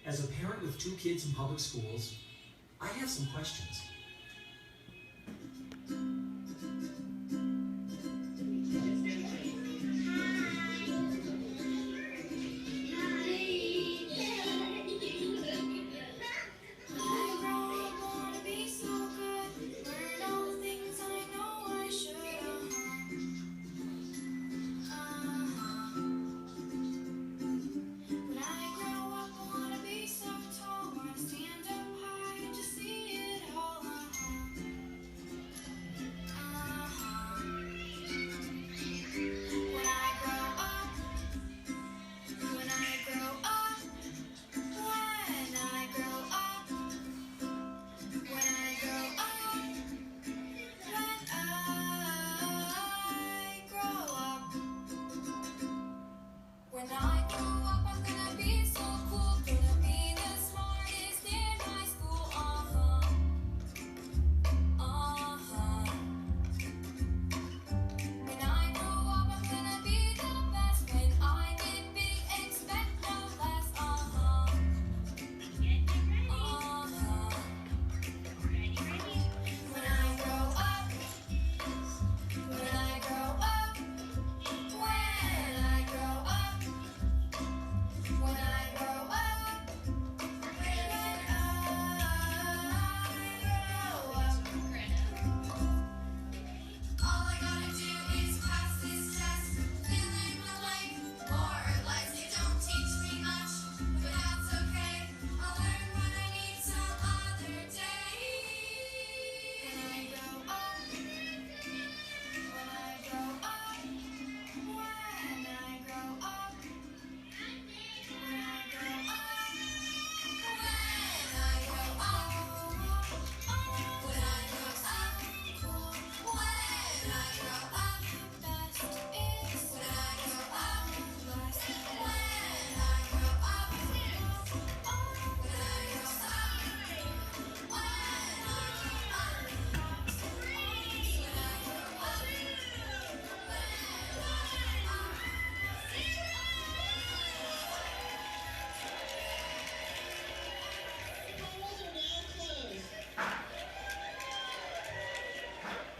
As a parent with 2 kids in public schools, I have some questions.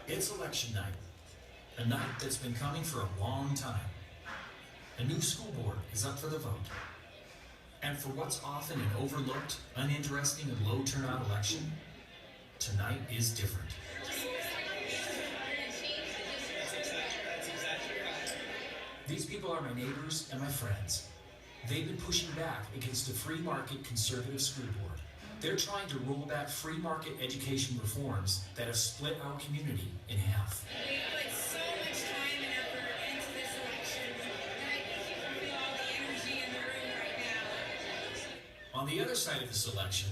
It's election night, a night that's been coming for a long time. A new school board is up for the vote. And for what's often an overlooked, uninteresting, and low turnout election, tonight is different. These people are my neighbors and my friends. They've been pushing back against a free market conservative school board. They're trying to roll back free market education reforms that have split our community in half. We've put so much time and effort into this election, and I think you can feel all the energy in the room right now. On the other side of this election,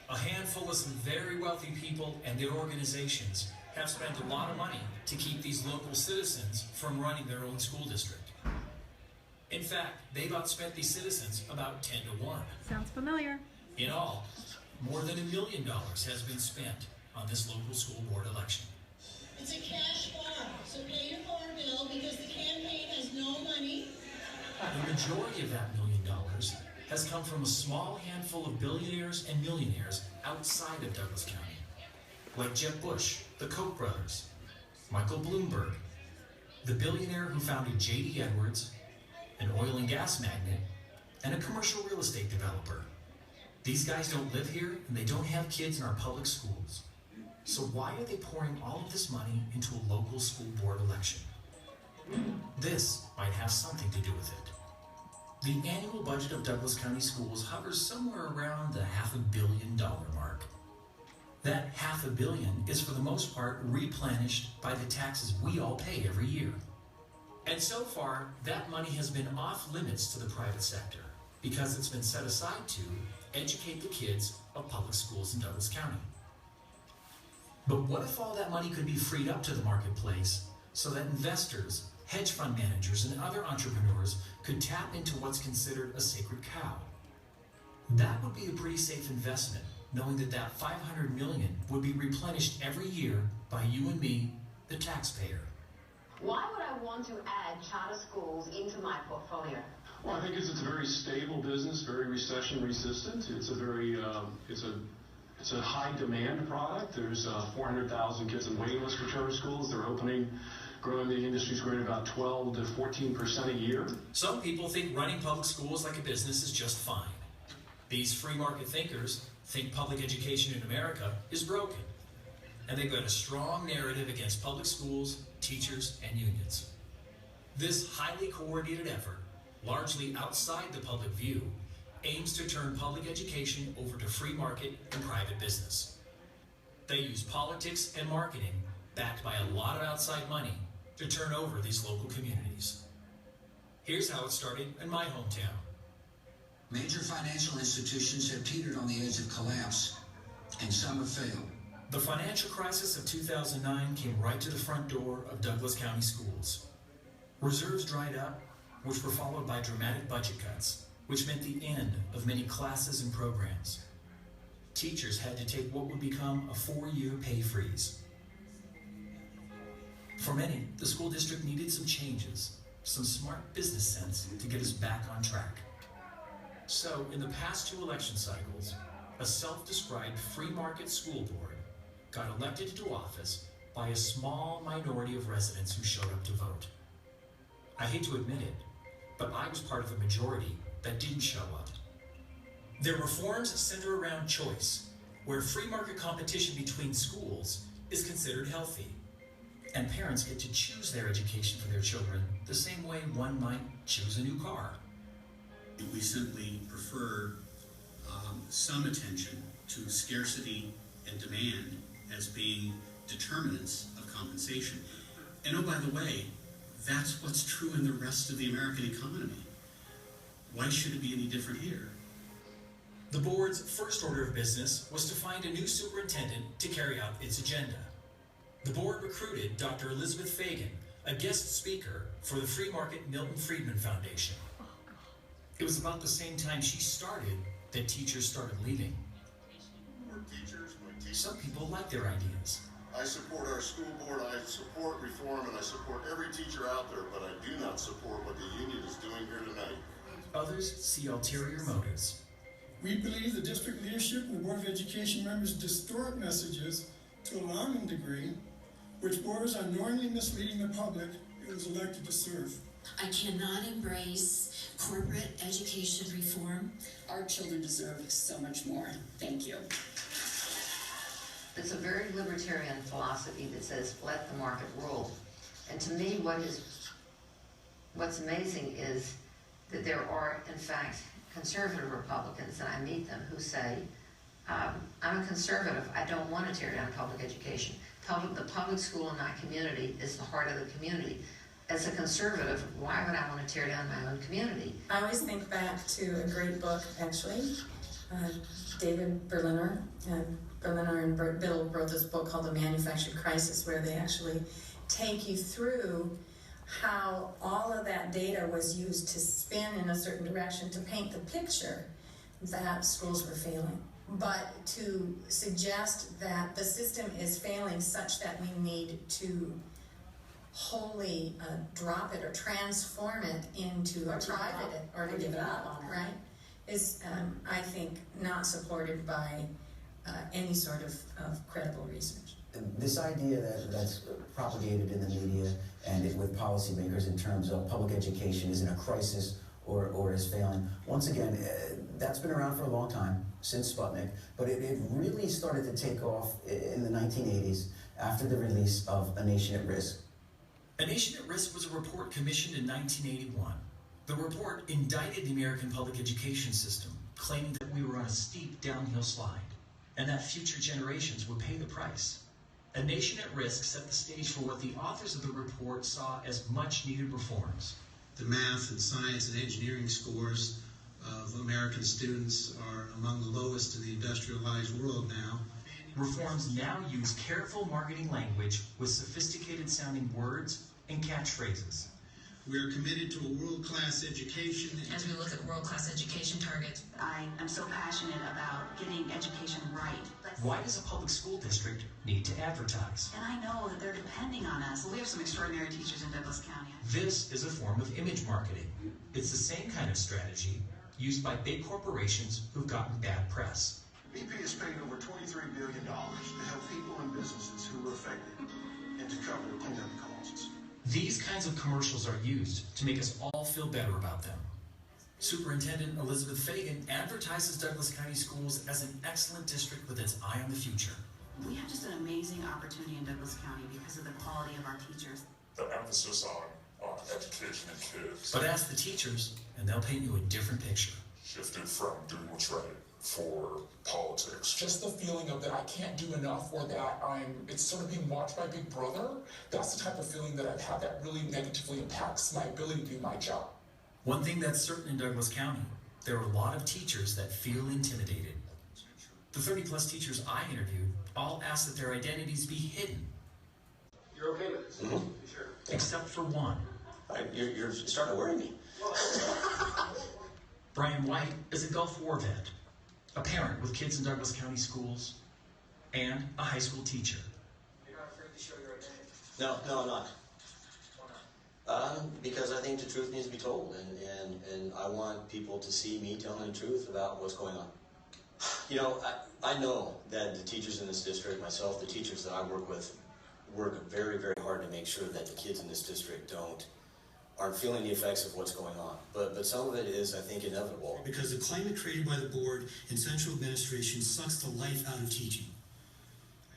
a handful of some very wealthy people and their organizations have spent a lot of money to keep these local citizens from running their own school district. In fact, they've outspent these citizens about 10 to 1. Sounds familiar. In all, more than $1 million has been spent on this local school board election. It's a cash farm, so pay your farm bill because the campaign has no money. The majority of that $1 million has come from a small handful of billionaires and millionaires outside of Douglas County, like Jeb Bush, the Koch brothers, Michael Bloomberg, the billionaire who founded J.D. Edwards, an oil and gas magnate, and a commercial real estate developer. These guys don't live here, and they don't have kids in our public schools. So why are they pouring all of this money into a local school board election? This might have something to do with it. The annual budget of Douglas County Schools hovers somewhere around the $500 million mark. That $500 million is for the most part replenished by the taxes we all pay every year. And so far, that money has been off limits to the private sector because it's been set aside to educate the kids of public schools in Douglas County. But what if all that money could be freed up to the marketplace so that investors, hedge fund managers, and other entrepreneurs could tap into what's considered a sacred cow? That would be a pretty safe investment, knowing that that $500 million would be replenished every year by you and me, the taxpayer. Why would I want to add charter schools into my portfolio? Well, I think it's a very stable business, very recession resistant. It's a very, it's a high demand product. There's 400,000 kids in waiting list for charter schools. They're opening, growing, the industry's growing about 12 to 14% a year. Some people think running public schools like a business is just fine. These free market thinkers think public education in America is broken. And they've got a strong narrative against public schools, teachers, and unions. This highly coordinated effort, largely outside the public view, aims to turn public education over to free market and private business. They use politics and marketing, backed by a lot of outside money, to turn over these local communities. Here's how it started in my hometown. Major financial institutions have teetered on the edge of collapse, and some have failed. The financial crisis of 2009 came right to the front door of Douglas County schools. Reserves dried up, which were followed by dramatic budget cuts, which meant the end of many classes and programs. Teachers had to take what would become a 4-year pay freeze. For many, the school district needed some changes, some smart business sense to get us back on track. So, in the past 2 election cycles, a self-described free market school board got elected into office by a small minority of residents who showed up to vote. I hate to admit it, but I was part of a majority that didn't show up. Their reforms center around choice, where free market competition between schools is considered healthy, and parents get to choose their education for their children the same way one might choose a new car. We simply prefer some attention to scarcity and demand as being determinants of compensation. And oh, by the way, that's what's true in the rest of the American economy. Why should it be any different here? The board's first order of business was to find a new superintendent to carry out its agenda. The board recruited Dr. Elizabeth Fagan, a guest speaker for the Free Market Milton Friedman Foundation. It was about the same time she started that teachers started leaving. Some people like their ideas. I support our school board, I support reform, and I support every teacher out there, but I do not support what the union is doing here tonight. Others see ulterior motives. We believe the district leadership and the Board of Education members distort messages to an alarming degree, which borders on knowingly misleading the public it was elected to serve. I cannot embrace corporate education reform. Our children deserve so much more. Thank you. It's a very libertarian philosophy that says, let the market rule. And to me, what's amazing is that there are, in fact, conservative Republicans, and I meet them, who say, I'm a conservative, I don't want to tear down public education. The public school in my community is the heart of the community. As a conservative, why would I want to tear down my own community? I always think back to a great book, actually. David Berliner and Bill wrote this book called The Manufactured Crisis, where they actually take you through how all of that data was used to spin in a certain direction to paint the picture that schools were failing. But to suggest that the system is failing such that we need to wholly drop it or transform it into a private or to give it up, right, is, I think, not supported by any sort of credible research. This idea that's propagated in the media and with policymakers in terms of public education is in a crisis or is failing. Once again, that's been around for a long time, since Sputnik, but it really started to take off in the 1980s after the release of A Nation at Risk. A Nation at Risk was a report commissioned in 1981. The report indicted the American public education system, claiming that we were on a steep downhill slide, and that future generations would pay the price. A Nation at Risk set the stage for what the authors of the report saw as much-needed reforms. The math and science and engineering scores of American students are among the lowest in the industrialized world now. Reforms now use careful marketing language with sophisticated-sounding words and catchphrases. We're committed to a world-class education. As we look at world-class education targets, I am so passionate about getting education right. Why does a public school district need to advertise? And I know that they're depending on us. We have some extraordinary teachers in Douglas County. This is a form of image marketing. It's the same kind of strategy used by big corporations who've gotten bad press. BP has paid over $23 billion to help people and businesses who were affected and to cover the cleanup costs. These kinds of commercials are used to make us all feel better about them. Superintendent Elizabeth Fagan advertises Douglas County Schools as an excellent district with its eye on the future. We have just an amazing opportunity in Douglas County because of the quality of our teachers. The emphasis on education and kids. But ask the teachers, and they'll paint you a different picture. Shifted from doing what's right for politics. Just the feeling of that I can't do enough, or that it's sort of being watched by Big Brother. That's the type of feeling that I've had that really negatively impacts my ability to do my job. One thing that's certain in Douglas County, there are a lot of teachers that feel intimidated. The 30-plus teachers I interviewed all asked that their identities be hidden. You're okay with this? Mm-hmm. Sure. Except for one. You're starting to worry me. Brian White is a Gulf War vet, a parent with kids in Douglas County schools, and a high school teacher. You're not afraid to show your identity? No, I'm not. Why not? Because I think the truth needs to be told, and I want people to see me telling the truth about what's going on. You know, I know that the teachers in this district, myself, the teachers that I work with, work very, very hard to make sure that the kids in this district aren't feeling the effects of what's going on. But some of it is, I think, inevitable. Because the climate created by the board and central administration sucks the life out of teaching.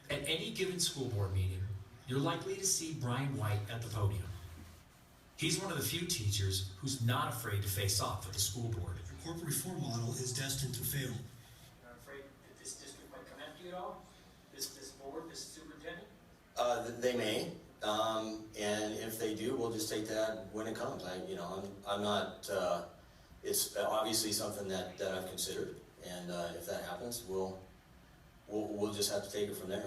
At any given school board meeting, you're likely to see Brian White at the podium. He's one of the few teachers who's not afraid to face off with the school board. The corporate reform model is destined to fail. You're not afraid that this district might come after you at all? This board, this superintendent? They may, and if they do, we'll just take that when it comes. I'm not. It's obviously something that I've considered, and if that happens, we'll just have to take it from there.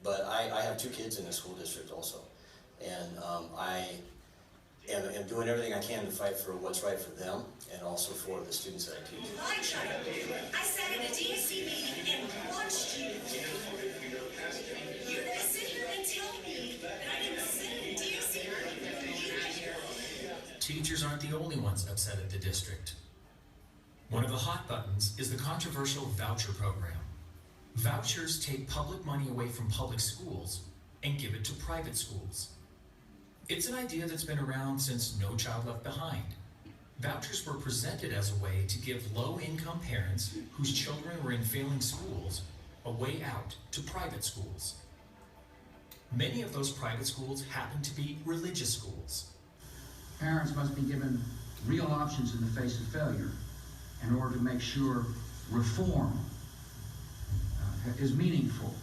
But I have 2 kids in the school district also, and I am doing everything I can to fight for what's right for them and also for the students that I teach. I sat in a DSC meeting and watched you. You're gonna sit here and tell me that I didn't sit in a DSC meeting? Teachers aren't the only ones upset at the district. One of the hot buttons is the controversial voucher program. Vouchers take public money away from public schools and give it to private schools. It's an idea that's been around since No Child Left Behind. Vouchers were presented as a way to give low-income parents whose children were in failing schools a way out to private schools. Many of those private schools happen to be religious schools. Parents must be given real options in the face of failure in order to make sure reform is meaningful.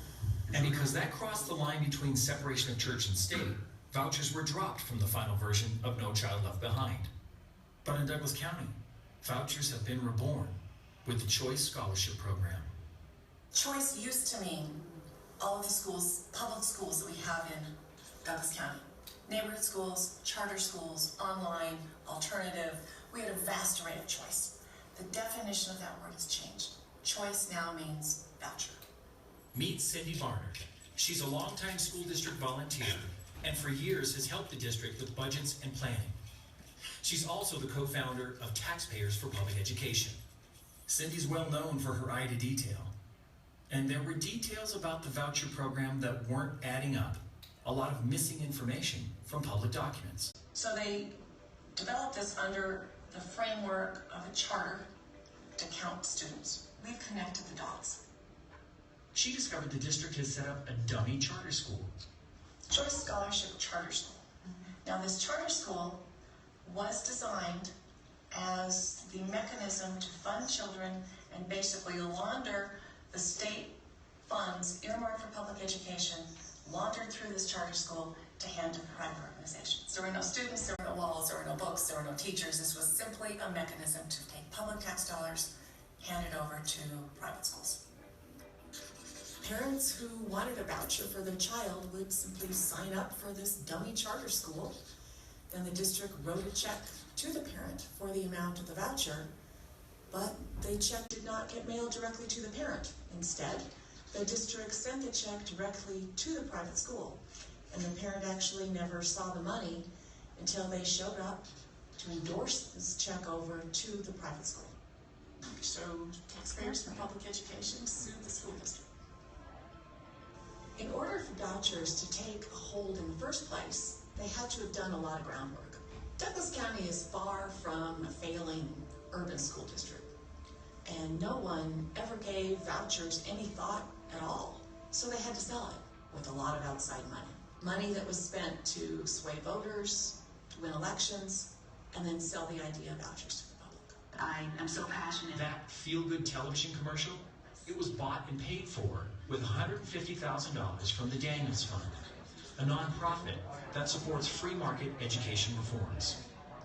And because that crossed the line between separation of church and state, vouchers were dropped from the final version of No Child Left Behind. But in Douglas County, vouchers have been reborn with the Choice Scholarship Program. Choice used to mean all of the schools, public schools that we have in Douglas County. Neighborhood schools, charter schools, online, alternative. We had a vast array of choice. The definition of that word has changed. Choice now means voucher. Meet Cindy Barnard. She's a longtime school district volunteer and for years has helped the district with budgets and planning. She's also the co-founder of Taxpayers for Public Education. Cindy's well known for her eye to detail. And there were details about the voucher program that weren't adding up. A lot of missing information from public documents. So they developed this under the framework of a charter to count students. We've connected the dots. She discovered the district has set up a dummy charter school. Choice Scholarship Charter School. Now this charter school was designed as the mechanism to fund children and basically launder the state funds earmarked for public education, laundered through this charter school to hand to private organizations. There were no students, there were no walls, there were no books, there were no teachers. This was simply a mechanism to take public tax dollars, hand it over to private schools. Parents who wanted a voucher for their child would simply sign up for this dummy charter school then the district wrote a check to the parent for the amount of the voucher, but the check did not get mailed directly to the parent. Instead, the district sent the check directly to the private school, and the parent actually never saw the money until they showed up to endorse this check over to the private school. So taxpayers for public education sued the school district. In order for vouchers to take a hold in the first place, they had to have done a lot of groundwork. Douglas County is far from a failing urban school district, and no one ever gave vouchers any thought at all. So they had to sell it with a lot of outside money. Money that was spent to sway voters, to win elections, and then sell the idea of vouchers to the public. I am so passionate. That feel-good television commercial, it was bought and paid for with $150,000 from the Daniels Fund, a nonprofit that supports free market education reforms.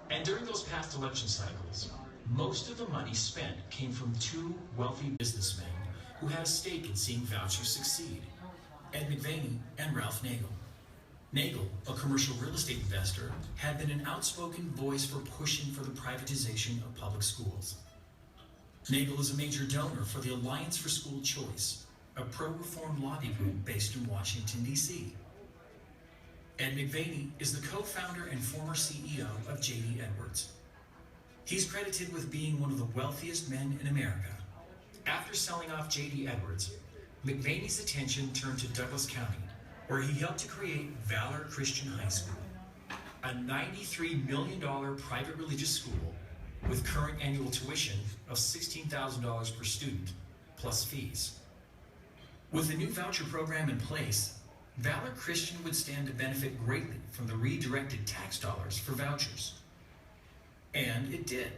And during those past election cycles, most of the money spent came from two wealthy businessmen who had a stake in seeing vouchers succeed, Ed McVaney and Ralph Nagel. Nagel, a commercial real estate investor, had been an outspoken voice for pushing for the privatization of public schools. Nagel is a major donor for the Alliance for School Choice, a pro-reform lobby group based in Washington, D.C. Ed McVaney is the co-founder and former CEO of J.D. Edwards. He's credited with being one of the wealthiest men in America. After selling off J.D. Edwards, McVaney's attention turned to Douglas County, where he helped to create Valor Christian High School, a $93 million private religious school with current annual tuition of $16,000 per student, plus fees. With the new voucher program in place, Valor Christian would stand to benefit greatly from the redirected tax dollars for vouchers. And it did.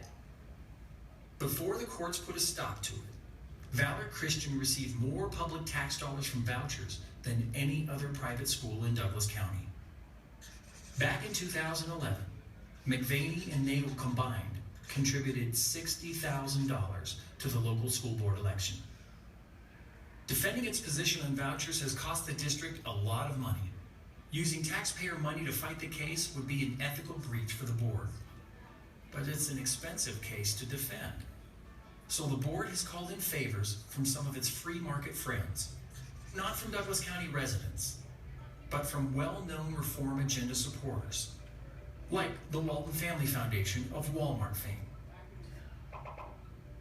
Before the courts put a stop to it, Valor Christian received more public tax dollars from vouchers than any other private school in Douglas County. Back in 2011, McVaney and Nagel combined contributed $60,000 to the local school board election. Defending its position on vouchers has cost the district a lot of money. Using taxpayer money to fight the case would be an ethical breach for the board. But it's an expensive case to defend. So the board has called in favors from some of its free market friends, not from Douglas County residents, but from well-known reform agenda supporters, like the Walton Family Foundation of Walmart fame.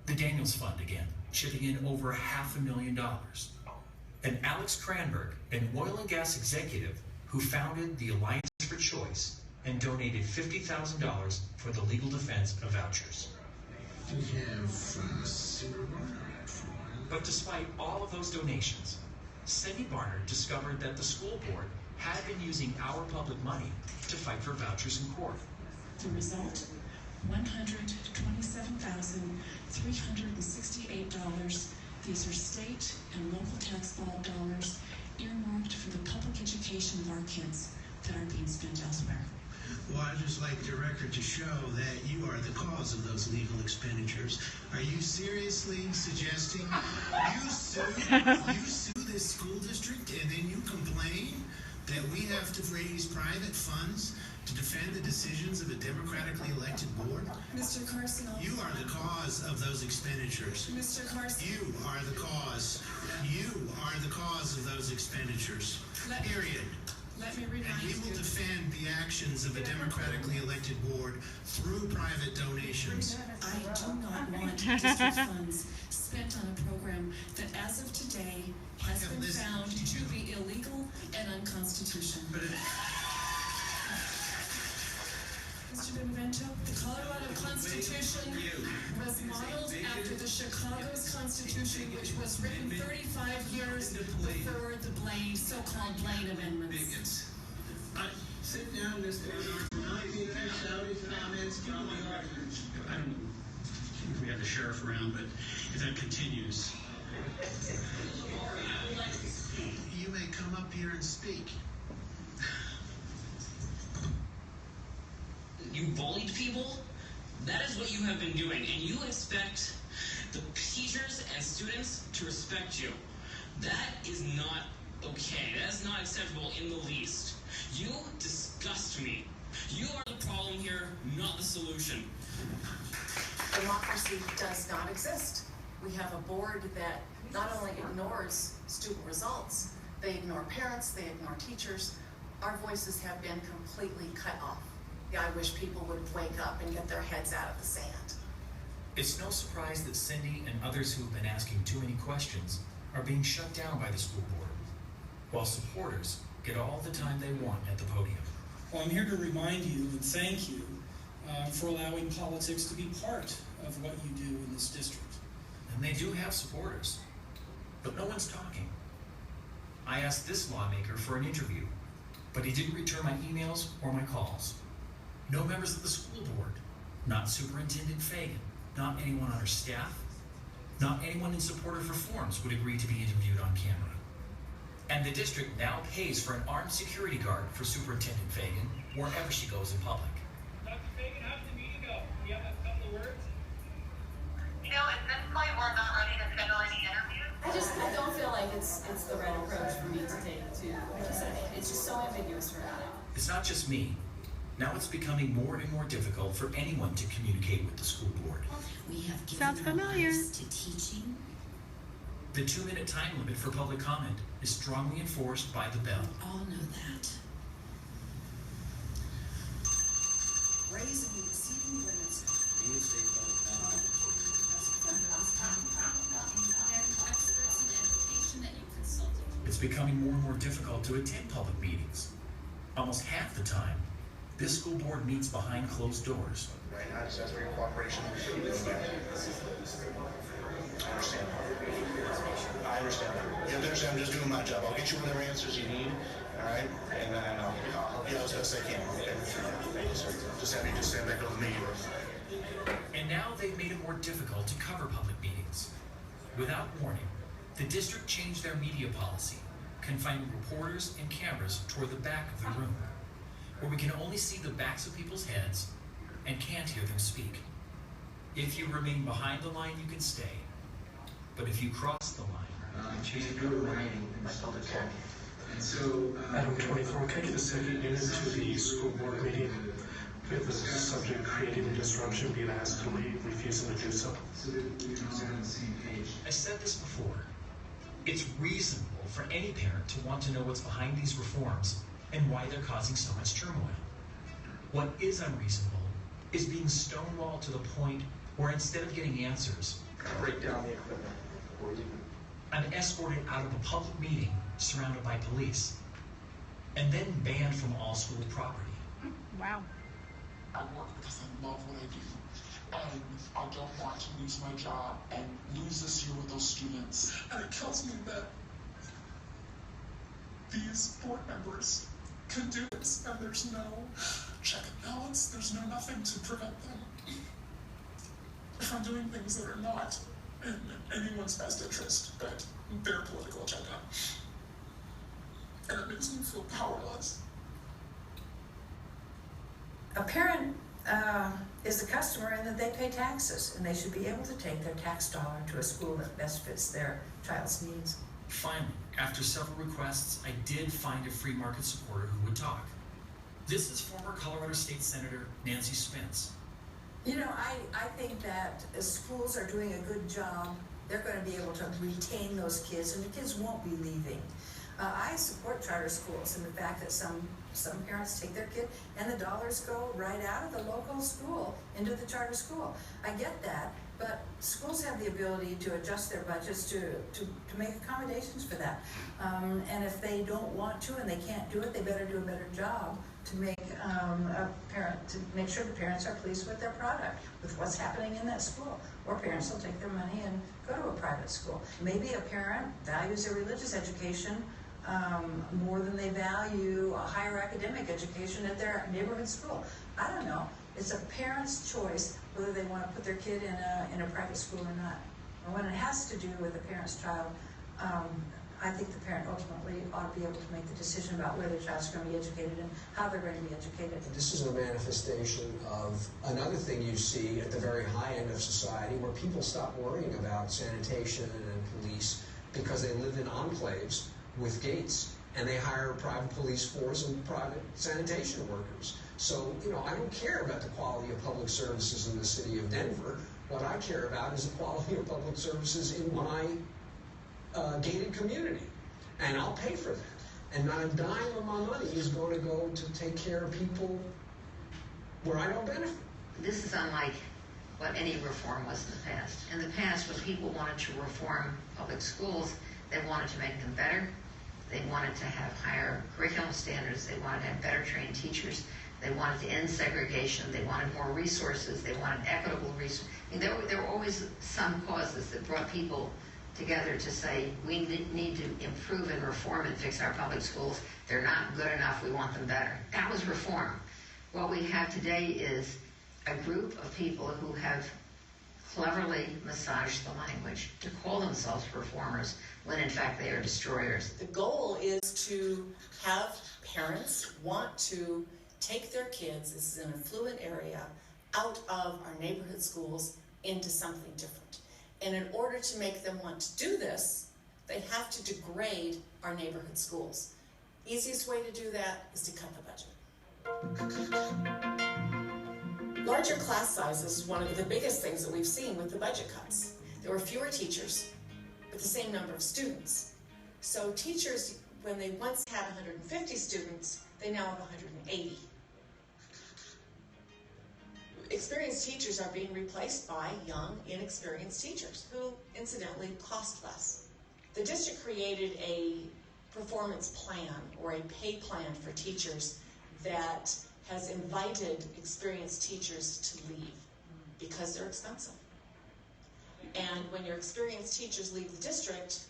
The Daniels Fund again, chipping in over $500,000. And Alex Cranberg, an oil and gas executive who founded the Alliance for Choice and donated $50,000 for the legal defense of vouchers. We have But despite all of those donations, Cindy Barnard discovered that the school board had been using our public money to fight for vouchers in court. The result, $127,368. These are state and local tax dollars earmarked for the public education of our kids that are being spent elsewhere. Well, I'd just like the record to show that you are the cause of those legal expenditures. Are you seriously suggesting you sue this school district and then you complain that we have to raise private funds to defend the decisions of a democratically elected board? Mr. Carson. You are the cause of those expenditures. Mr. Carson. You are the cause. You are the cause of those expenditures. Period. Let me remind and we will defend the actions of a democratically elected board through private donations. I do not want district funds spent on a program that, as of today, has been found to be illegal and unconstitutional. Mr. Benevento, the Colorado Constitution was modeled after the Chicago's Constitution, which was written 35 years before the so-called Blaine amendments. Sit down, Mr. Comments. I don't think we have the sheriff around, but if that continues. You may come up here and speak. You bullied people? That is what you have been doing, and you expect the teachers and students to respect you. That is not okay. That is not acceptable in the least. You disgust me. You are the problem here, not the solution. Democracy does not exist. We have a board that not only ignores student results, they ignore parents, they ignore teachers. Our voices have been completely cut off. I wish people would wake up and get their heads out of the sand. It's no surprise that Cindy and others who have been asking too many questions are being shut down by the school board, while supporters get all the time they want at the podium. Well, I'm here to remind you and thank you for allowing politics to be part of what you do in this district. And they do have supporters, but no one's talking. I asked this lawmaker for an interview, but he didn't return my emails or my calls. No members of the school board, not Superintendent Fagan, not anyone on her staff, not anyone in support of reforms would agree to be interviewed on camera. And the district now pays for an armed security guard for Superintendent Fagan wherever she goes in public. Dr. Fagan, how did the meeting go? Do you have a couple of words? You know, at this point, we're not ready to schedule any interviews. I don't feel like it's the right approach for me to take to, like you said, it's just so ambiguous for me. It's not just me. Now it's becoming more and more difficult for anyone to communicate with the school board. We have given our lives to teaching. The 2-minute time limit for public comment is strongly enforced by the bell. All know that. Raising the seating limits. Experts in education that you consulted. It's becoming more and more difficult to attend public meetings. Almost half the time, this school board meets behind closed doors. Right now, just ask for your cooperation. I understand. You understand? I'm just doing my job. I'll get you whatever answers you need, all right? And I'll help you out as best I can, okay? Thank you, sir. Just have you just stand back on the meeting. And now they've made it more difficult to cover public meetings. Without warning, the district changed their media policy, confining reporters and cameras toward the back of the room, where we can only see the backs of people's heads and can't hear them speak. If you remain behind the line, you can stay. But if you cross the line... Item 24, can I get a second unit to the school board meeting? With the subject creating a disruption, being asked to leave, refusing to do so. I said this before. It's reasonable for any parent to want to know what's behind these reforms and why they're causing so much turmoil. What is unreasonable is being stonewalled to the point where instead of getting answers, break down the equipment. I'm escorted out of a public meeting surrounded by police, and then banned from all school property. Wow. I work because I love what I do, and I don't want to lose my job and lose this year with those students. And it kills me that these board members can do this, and there's no check and balance, there's no nothing to prevent them from doing things that are not in anyone's best interest but their political agenda. And it makes me feel powerless. A parent is the customer in that they pay taxes, and they should be able to take their tax dollar to a school that best fits their child's needs. Finally, after several requests, I did find a free market supporter who would talk. This is former Colorado State Senator Nancy Spence. You know, I think that schools are doing a good job. They're going to be able to retain those kids, and the kids won't be leaving. I support charter schools and the fact that some parents take their kid and the dollars go right out of the local school into the charter school. I get that, but schools have the ability to adjust their budgets to make accommodations for that. And if they don't want to and they can't do it, they better do a better job to make to make sure the parents are pleased with their product, with what's happening in that school. Or parents will take their money and go to a private school. Maybe a parent values their religious education more than they value a higher academic education at their neighborhood school. I don't know. It's a parent's choice whether they want to put their kid in a private school or not. And when it has to do with the parent's child, I think the parent ultimately ought to be able to make the decision about where their child's going to be educated and how they're going to be educated. This is a manifestation of another thing you see at the very high end of society, where people stop worrying about sanitation and police because they live in enclaves with gates, and they hire private police force and private sanitation workers. So, you know, I don't care about the quality of public services in the city of Denver. What I care about is the quality of public services in my gated community. And I'll pay for that. And not a dime of my money is going to go to take care of people where I don't benefit. This is unlike what any reform was in the past. In the past, when people wanted to reform public schools, they wanted to make them better. They wanted to have higher curriculum standards. They wanted to have better trained teachers. They wanted to end segregation. They wanted more resources. They wanted equitable resources. I mean, there were always some causes that brought people together to say, we need to improve and reform and fix our public schools. They're not good enough. We want them better. That was reform. What we have today is a group of people who have cleverly massaged the language to call themselves reformers when in fact they are destroyers. The goal is to have parents want to take their kids, this is an affluent area, out of our neighborhood schools into something different. And in order to make them want to do this, they have to degrade our neighborhood schools. Easiest way to do that is to cut the budget. Larger class sizes is one of the biggest things that we've seen with the budget cuts. There were fewer teachers, but the same number of students. So teachers, when they once had 150 students, they now have 180. Experienced teachers are being replaced by young, inexperienced teachers who, incidentally, cost less. The district created a performance plan or a pay plan for teachers that has invited experienced teachers to leave because they're expensive. And when your experienced teachers leave the district,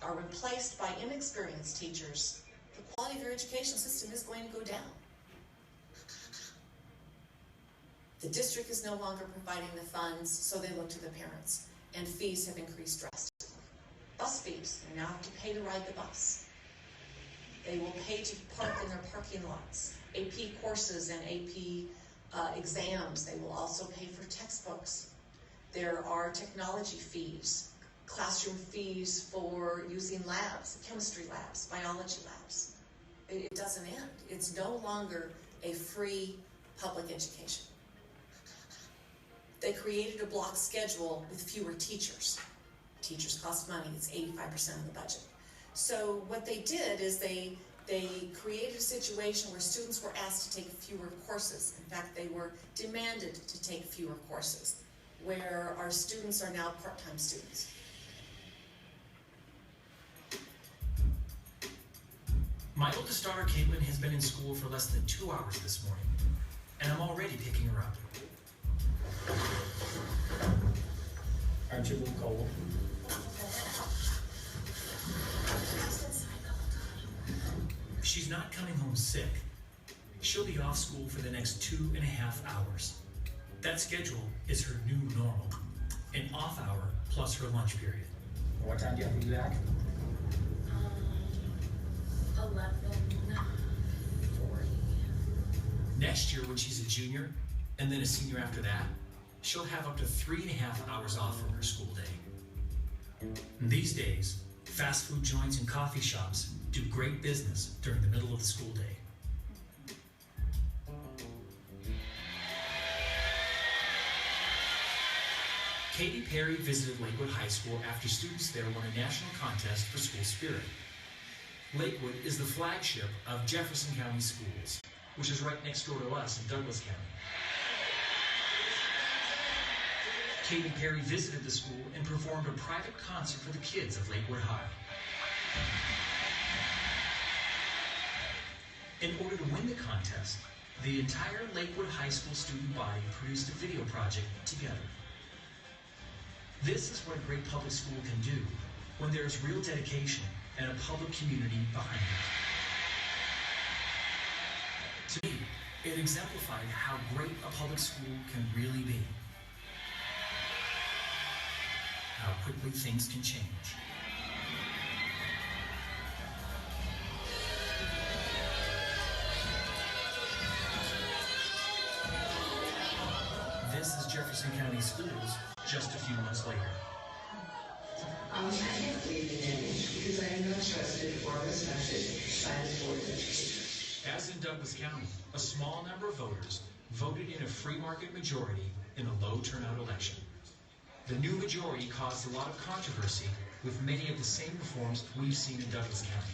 are replaced by inexperienced teachers, the quality of your education system is going to go down. The district is no longer providing the funds, so they look to the parents, and fees have increased drastically. Bus fees, they now have to pay to ride the bus. They will pay to park in their parking lots. AP courses and AP exams, they will also pay for textbooks. There are technology fees, classroom fees for using labs, chemistry labs, biology labs. It doesn't end. It's no longer a free public education. They created a block schedule with fewer teachers. Teachers cost money, it's 85% of the budget. So what they did is they created a situation where students were asked to take fewer courses. In fact, they were demanded to take fewer courses, where our students are now part-time students. My oldest daughter, Caitlin, has been in school for less than 2 hours this morning, and I'm already picking her up. Aren't you a little cold? She's not coming home sick. She'll be off school for the next 2.5 hours. That schedule is her new normal. An off hour plus her lunch period. What time do you have to be back? 11:40. Next year, when she's a junior, and then a senior after that, she'll have up to 3.5 hours off from her school day. These days, fast food joints and coffee shops do great business during the middle of the school day. Katy Perry visited Lakewood High School after students there won a national contest for school spirit. Lakewood is the flagship of Jefferson County Schools, which is right next door to us in Douglas County. Katy Perry visited the school and performed a private concert for the kids of Lakewood High. In order to win the contest, the entire Lakewood High School student body produced a video project together. This is what a great public school can do when there is real dedication and a public community behind it. To me, it exemplified how great a public school can really be. How quickly things can change. This is Jefferson County Schools just a few months later. I have to leave the image because I am not trusted or respected by the board of education. As in Douglas County, a small number of voters voted in a free market majority in a low turnout election. The new majority caused a lot of controversy with many of the same reforms we've seen in Douglas County.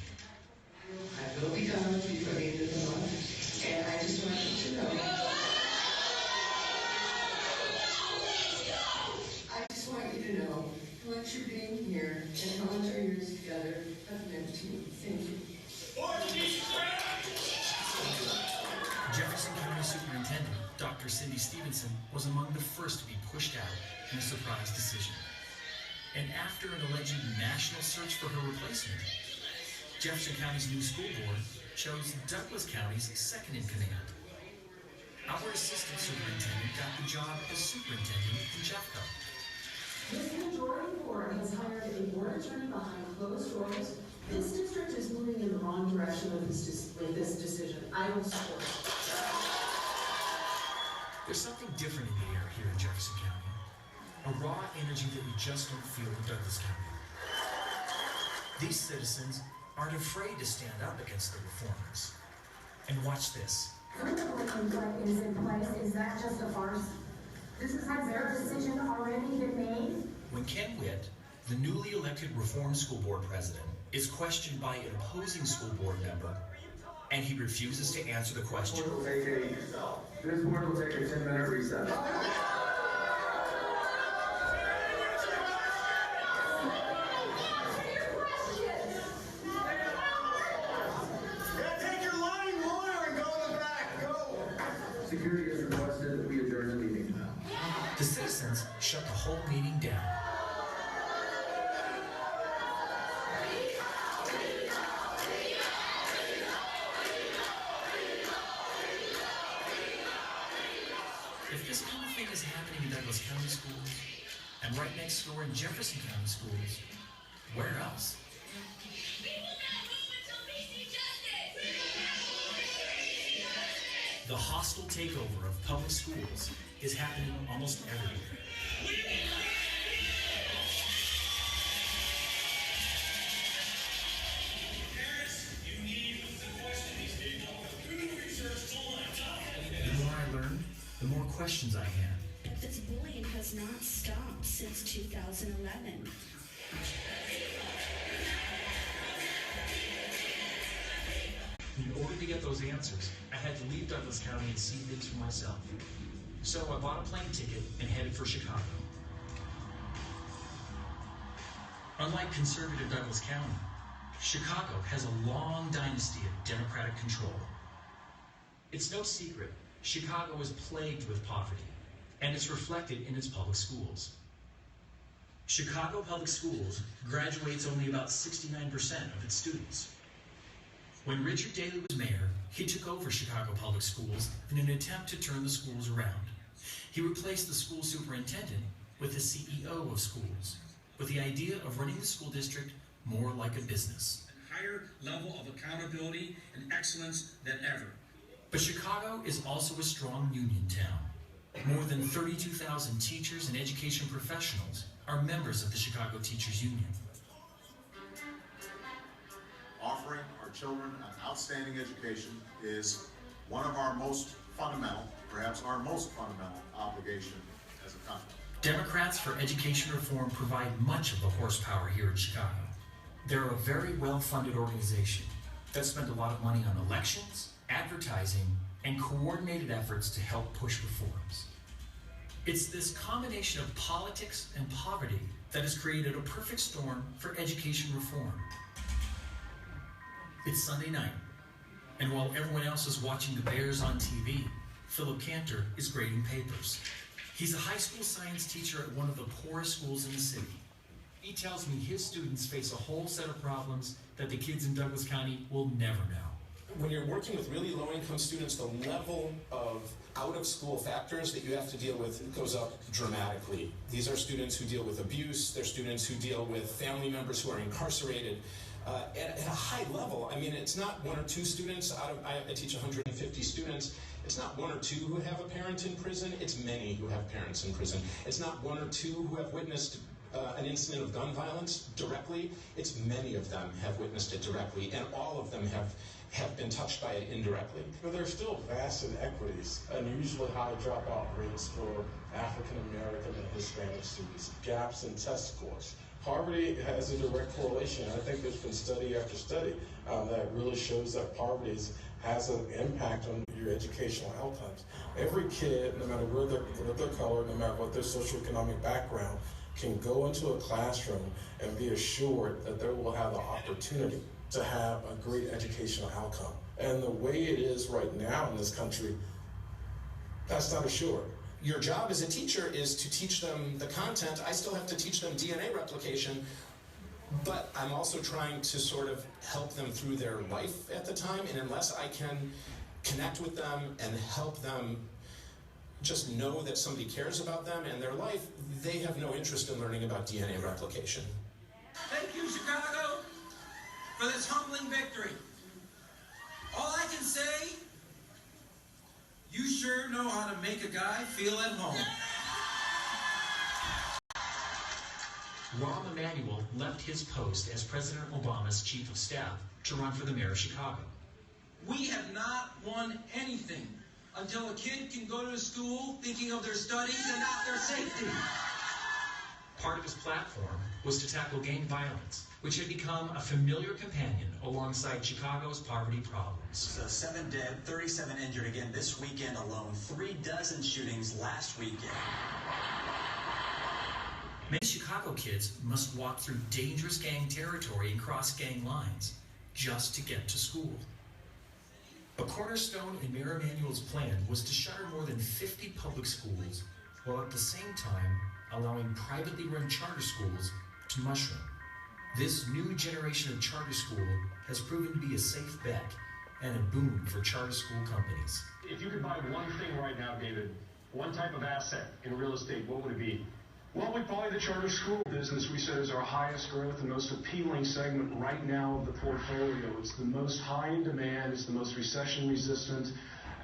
I will be gone before the end of the month, and I just want you to know. I just want you to know how much your being here and how much our years together have meant to me. Thank you. Jefferson County Superintendent Dr. Cindy Stevenson was among the first to be pushed out in a surprise decision. And after an alleged national search for her replacement, Jefferson County's new school board chose Douglas County's second in command. Our assistant superintendent got the job as superintendent in Jeffco. This majority board has hired a board attorney behind closed doors. This district is moving in the wrong direction with this decision. I will support it. There's something different in the air here in Jefferson County. A raw energy that you just don't feel in Douglas County. These citizens aren't afraid to stand up against the reformers. And watch this. Is in place. Is that just a farce? Has their decision already been made? When Ken Witt, the newly elected Reform School Board president, is questioned by an opposing school board member, and he refuses to answer the question. This board will take a 10-minute recess. Security has requested that we adjourn the meeting. The citizens shut the whole meeting down. If this kind of thing is happening in Douglas County schools, and right next door in Jefferson County schools, where else? The hostile takeover of public schools is happening almost everywhere. Parents, you need to question these people. Do the research online. The more I learn, the more questions I have. This bullying has not stopped since 2011. In order to get those answers, I had to leave Douglas County and see things for myself. So I bought a plane ticket and headed for Chicago. Unlike conservative Douglas County, Chicago has a long dynasty of Democratic control. It's no secret, Chicago is plagued with poverty, and it's reflected in its public schools. Chicago Public Schools graduates only about 69% of its students. When Richard Daley was mayor, he took over Chicago Public Schools in an attempt to turn the schools around. He replaced the school superintendent with the CEO of schools, with the idea of running the school district more like a business. A higher level of accountability and excellence than ever. But Chicago is also a strong union town. More than 32,000 teachers and education professionals are members of the Chicago Teachers Union. Offering our children an outstanding education is one of our most fundamental, perhaps our most fundamental obligation as a country. Democrats for Education Reform provide much of the horsepower here in Chicago. They're a very well-funded organization that spent a lot of money on elections, advertising, and coordinated efforts to help push reforms. It's this combination of politics and poverty that has created a perfect storm for education reform. It's Sunday night, and while everyone else is watching the Bears on TV, Philip Cantor is grading papers. He's a high school science teacher at one of the poorest schools in the city. He tells me his students face a whole set of problems that the kids in Douglas County will never know. When you're working with really low-income students, the level of out-of-school factors that you have to deal with goes up dramatically. These are students who deal with abuse. They're students who deal with family members who are incarcerated. At a high level, I mean, it's not one or two students. I teach 150 students. It's not one or two who have a parent in prison. It's many who have parents in prison. It's not one or two who have witnessed an incident of gun violence directly, it's many of them have witnessed it directly, and all of them have been touched by it indirectly. But there's still vast inequities, unusually high dropout rates for African American and Hispanic students, gaps in test scores. Poverty has a direct correlation. I think there's been study after study that really shows that poverty has an impact on your educational outcomes. Every kid, no matter what their color, no matter what their socioeconomic background, can go into a classroom and be assured that they will have the opportunity to have a great educational outcome. And the way it is right now in this country, that's not assured. Your job as a teacher is to teach them the content. I still have to teach them DNA replication, but I'm also trying to sort of help them through their life at the time, and unless I can connect with them and help them just know that somebody cares about them and their life, they have no interest in learning about DNA replication. Thank you, Chicago, for this humbling victory. All I can say, you sure know how to make a guy feel at home. Rahm Emanuel left his post as President Obama's chief of staff to run for the mayor of Chicago. We have not won anything until a kid can go to school thinking of their studies and not their safety. Part of his platform was to tackle gang violence, which had become a familiar companion alongside Chicago's poverty problems. So 7 dead, 37 injured again this weekend alone, 3 dozen shootings last weekend. Many Chicago kids must walk through dangerous gang territory and cross gang lines just to get to school. A cornerstone in Mayor Emanuel's plan was to shutter more than 50 public schools, while at the same time allowing privately run charter schools to mushroom. This new generation of charter school has proven to be a safe bet and a boon for charter school companies. If you could buy one thing right now, David, one type of asset in real estate, what would it be? Well, we probably the charter school business we said is our highest growth and most appealing segment right now of the portfolio. It's the most high in demand, it's the most recession resistant,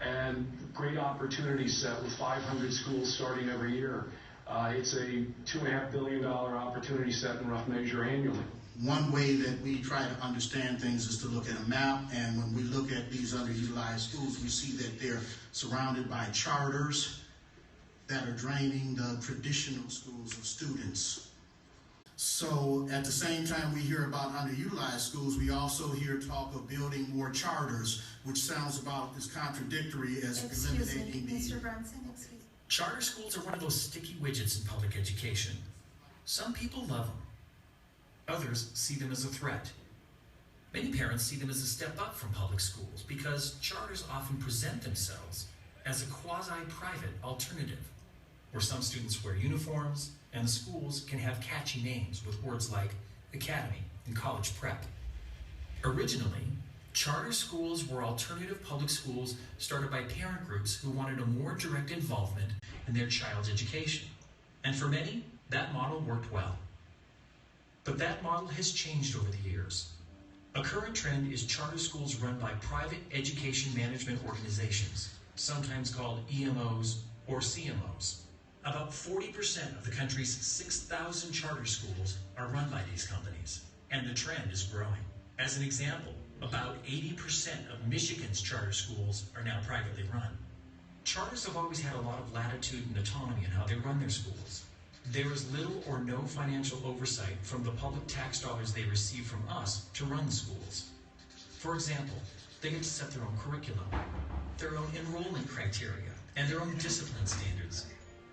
and great opportunity set with 500 schools starting every year. It's a $2.5 billion opportunity set in rough measure annually. One way that we try to understand things is to look at a map, and when we look at these underutilized schools, we see that they're surrounded by charters that are draining the traditional schools of students. So at the same time we hear about underutilized schools, we also hear talk of building more charters, which sounds about as contradictory as eliminating the... Mr. Brunson, excuse me. Charter schools are one of those sticky widgets in public education. Some people love them. Others see them as a threat. Many parents see them as a step up from public schools because charters often present themselves as a quasi-private alternative, where some students wear uniforms and the schools can have catchy names with words like academy and college prep. Originally, charter schools were alternative public schools started by parent groups who wanted a more direct involvement in their child's education. And for many, that model worked well. But that model has changed over the years. A current trend is charter schools run by private education management organizations, sometimes called EMOs or CMOs. About 40% of the country's 6,000 charter schools are run by these companies, and the trend is growing. As an example, about 80% of Michigan's charter schools are now privately run. Charters have always had a lot of latitude and autonomy in how they run their schools. There is little or no financial oversight from the public tax dollars they receive from us to run the schools. For example, they get to set their own curriculum, their own enrollment criteria, and their own discipline standards.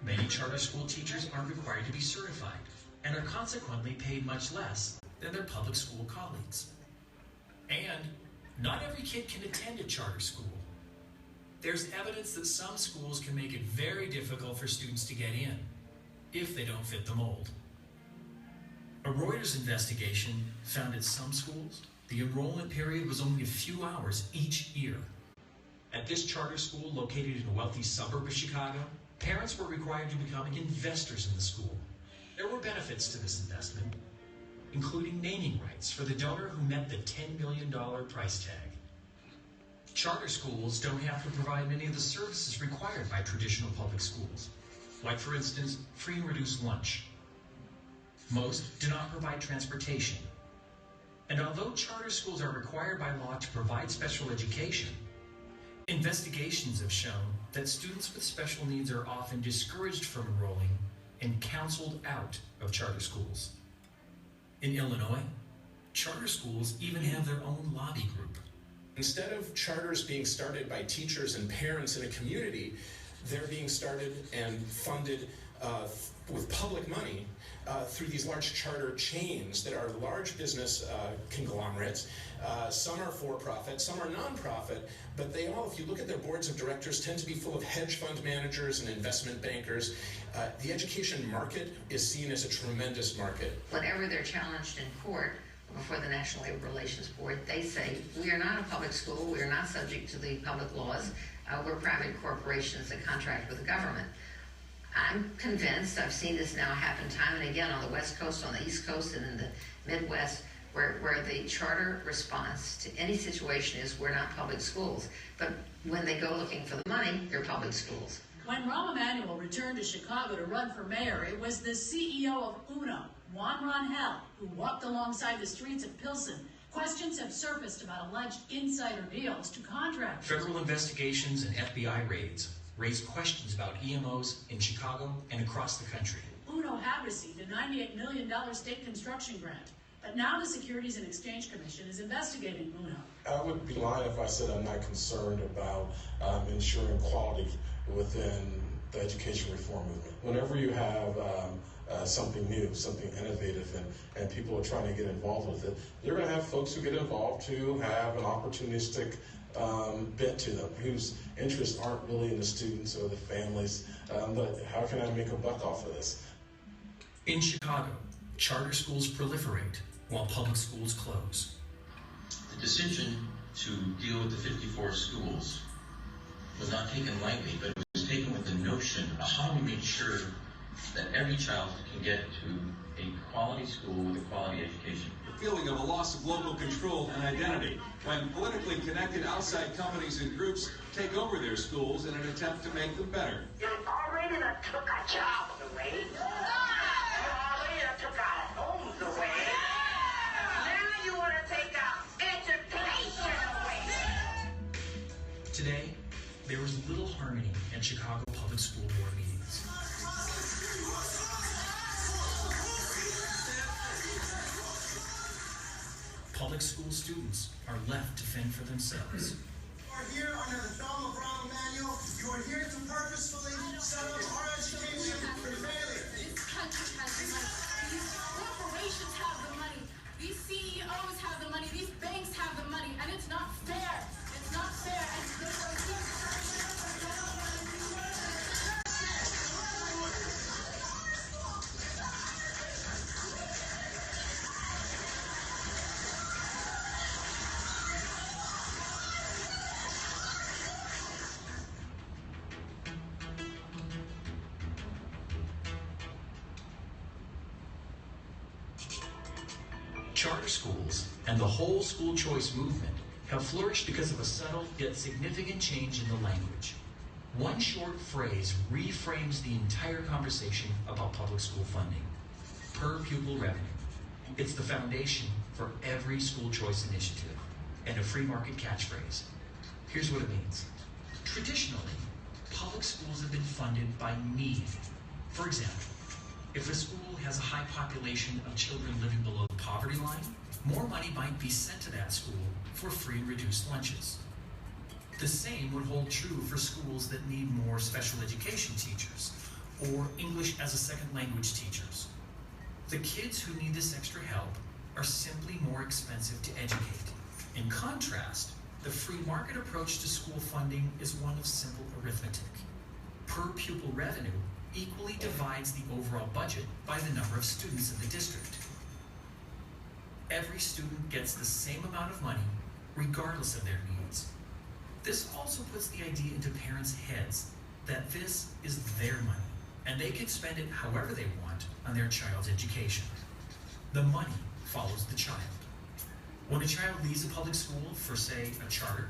Many charter school teachers aren't required to be certified and are consequently paid much less than their public school colleagues. And not every kid can attend a charter school. There's evidence that some schools can make it very difficult for students to get in if they don't fit the mold. A Reuters investigation found at some schools, the enrollment period was only a few hours each year. At this charter school located in a wealthy suburb of Chicago, parents were required to become investors in the school. There were benefits to this investment, including naming rights for the donor who met the $10 million price tag. Charter schools don't have to provide many of the services required by traditional public schools, like, for instance, free and reduced lunch. Most do not provide transportation. And although charter schools are required by law to provide special education, investigations have shown that students with special needs are often discouraged from enrolling and counseled out of charter schools. In Illinois, charter schools even have their own lobby group. Instead of charters being started by teachers and parents in a community, they're being started and funded with public money through these large charter chains that are large business conglomerates. Some are for-profit, some are non-profit, but they all, if you look at their boards of directors, tend to be full of hedge fund managers and investment bankers. The education market is seen as a tremendous market. Whenever they're challenged in court before the National Labor Relations Board, they say, we are not a public school, we are not subject to the public laws, we're private corporations that contract with the government. I'm convinced, I've seen this now happen time and again on the West Coast, on the East Coast, and in the Midwest, where the charter response to any situation is we're not public schools. But when they go looking for the money, they're public schools. When Rahm Emanuel returned to Chicago to run for mayor, it was the CEO of UNO, Juan Rangel, who walked alongside the streets of Pilsen. Questions have surfaced about alleged insider deals to contractors. Federal investigations and FBI raids raised questions about EMOs in Chicago and across the country. UNO had received a $98 million state construction grant, but now the Securities and Exchange Commission is investigating UNO. I would be lying if I said I'm not concerned about ensuring quality within the education reform movement. Whenever you have something new, something innovative, and people are trying to get involved with it, you're going to have folks who get involved who have an opportunistic bent to them, whose interests aren't really in the students or the families, but how can I make a buck off of this? In Chicago, charter schools proliferate while public schools close. The decision to deal with the 54 schools was not taken lightly, but it was taken with the notion of how we make sure that every child can get to a quality school with a quality education. The feeling of a loss of local control and identity when politically connected outside companies and groups take over their schools in an attempt to make them better. You already took our jobs away. You already took our homes away. Now you want to take our education away. Today, there is little harmony at Chicago Public School Board meetings. Public school students are left to fend for themselves. You are here under the thumb of Rahm Emanuel. You are here to purposefully set up our education for failure. This country has the money. These corporations have the money. These CEOs have the money. These banks have the money. And it's not fair. It's not fair. Charter schools and the whole school choice movement have flourished because of a subtle yet significant change in the language. One short phrase reframes the entire conversation about public school funding: per pupil revenue. It's the foundation for every school choice initiative and a free market catchphrase. Here's what it means. Traditionally, public schools have been funded by need. For example, if a school has a high population of children living below the poverty line, more money might be sent to that school for free and reduced lunches. The same would hold true for schools that need more special education teachers or English as a second language teachers. The kids who need this extra help are simply more expensive to educate. In contrast, the free market approach to school funding is one of simple arithmetic. Per pupil revenue equally divides the overall budget by the number of students in the district. Every student gets the same amount of money, regardless of their needs. This also puts the idea into parents' heads that this is their money, and they can spend it however they want on their child's education. The money follows the child. When a child leaves a public school for, say, a charter,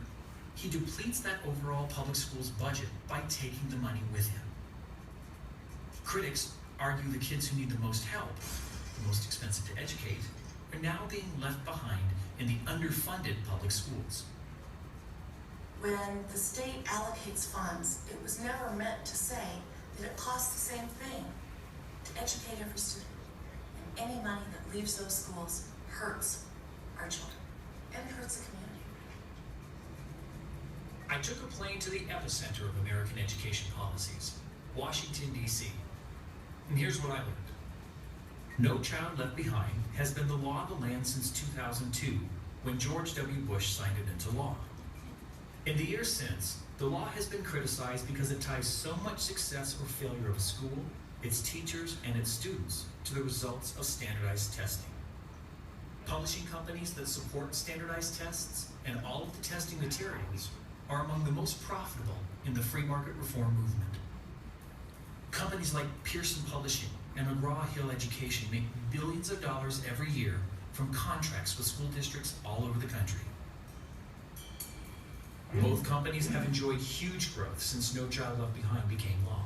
he depletes that overall public school's budget by taking the money with him. Critics argue the kids who need the most help the most expensive to educate, are now being left behind in the underfunded public schools. When the state allocates funds, it was never meant to say that it costs the same thing to educate every student. And any money that leaves those schools hurts our children, and it hurts the community. I took a plane to the epicenter of American education policies, Washington, D.C. And here's what I learned. No Child Left Behind has been the law of the land since 2002, when George W. Bush signed it into law. In the years since, the law has been criticized because it ties so much success or failure of a school, its teachers, and its students to the results of standardized testing. Publishing companies that support standardized tests and all of the testing materials are among the most profitable in the free market reform movement. Companies like Pearson Publishing and McGraw-Hill Education make billions of dollars every year from contracts with school districts all over the country. Both companies have enjoyed huge growth since No Child Left Behind became law.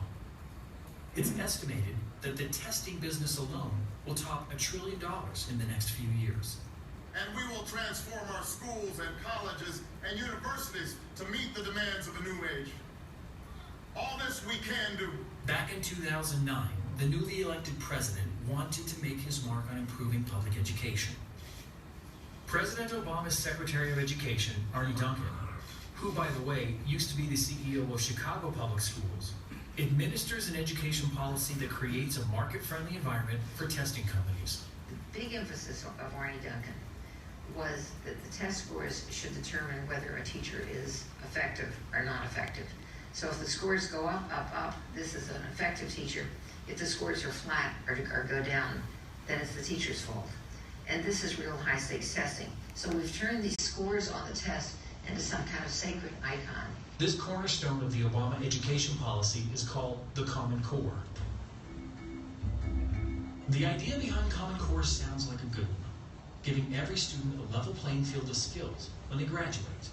It's estimated that the testing business alone will top $1 trillion in the next few years. And we will transform our schools and colleges and universities to meet the demands of a new age. All this we can do. Back in 2009, the newly elected president wanted to make his mark on improving public education. President Obama's Secretary of Education, Arne Duncan, who, by the way, used to be the CEO of Chicago Public Schools, administers an education policy that creates a market-friendly environment for testing companies. The big emphasis of Arne Duncan was that the test scores should determine whether a teacher is effective or not effective. So if the scores go up, this is an effective teacher. If the scores are flat or go down, then it's the teacher's fault. And this is real high-stakes testing. So we've turned these scores on the test into some kind of sacred icon. This cornerstone of the Obama education policy is called the Common Core. The idea behind Common Core sounds like a good one, giving every student a level playing field of skills when they graduate.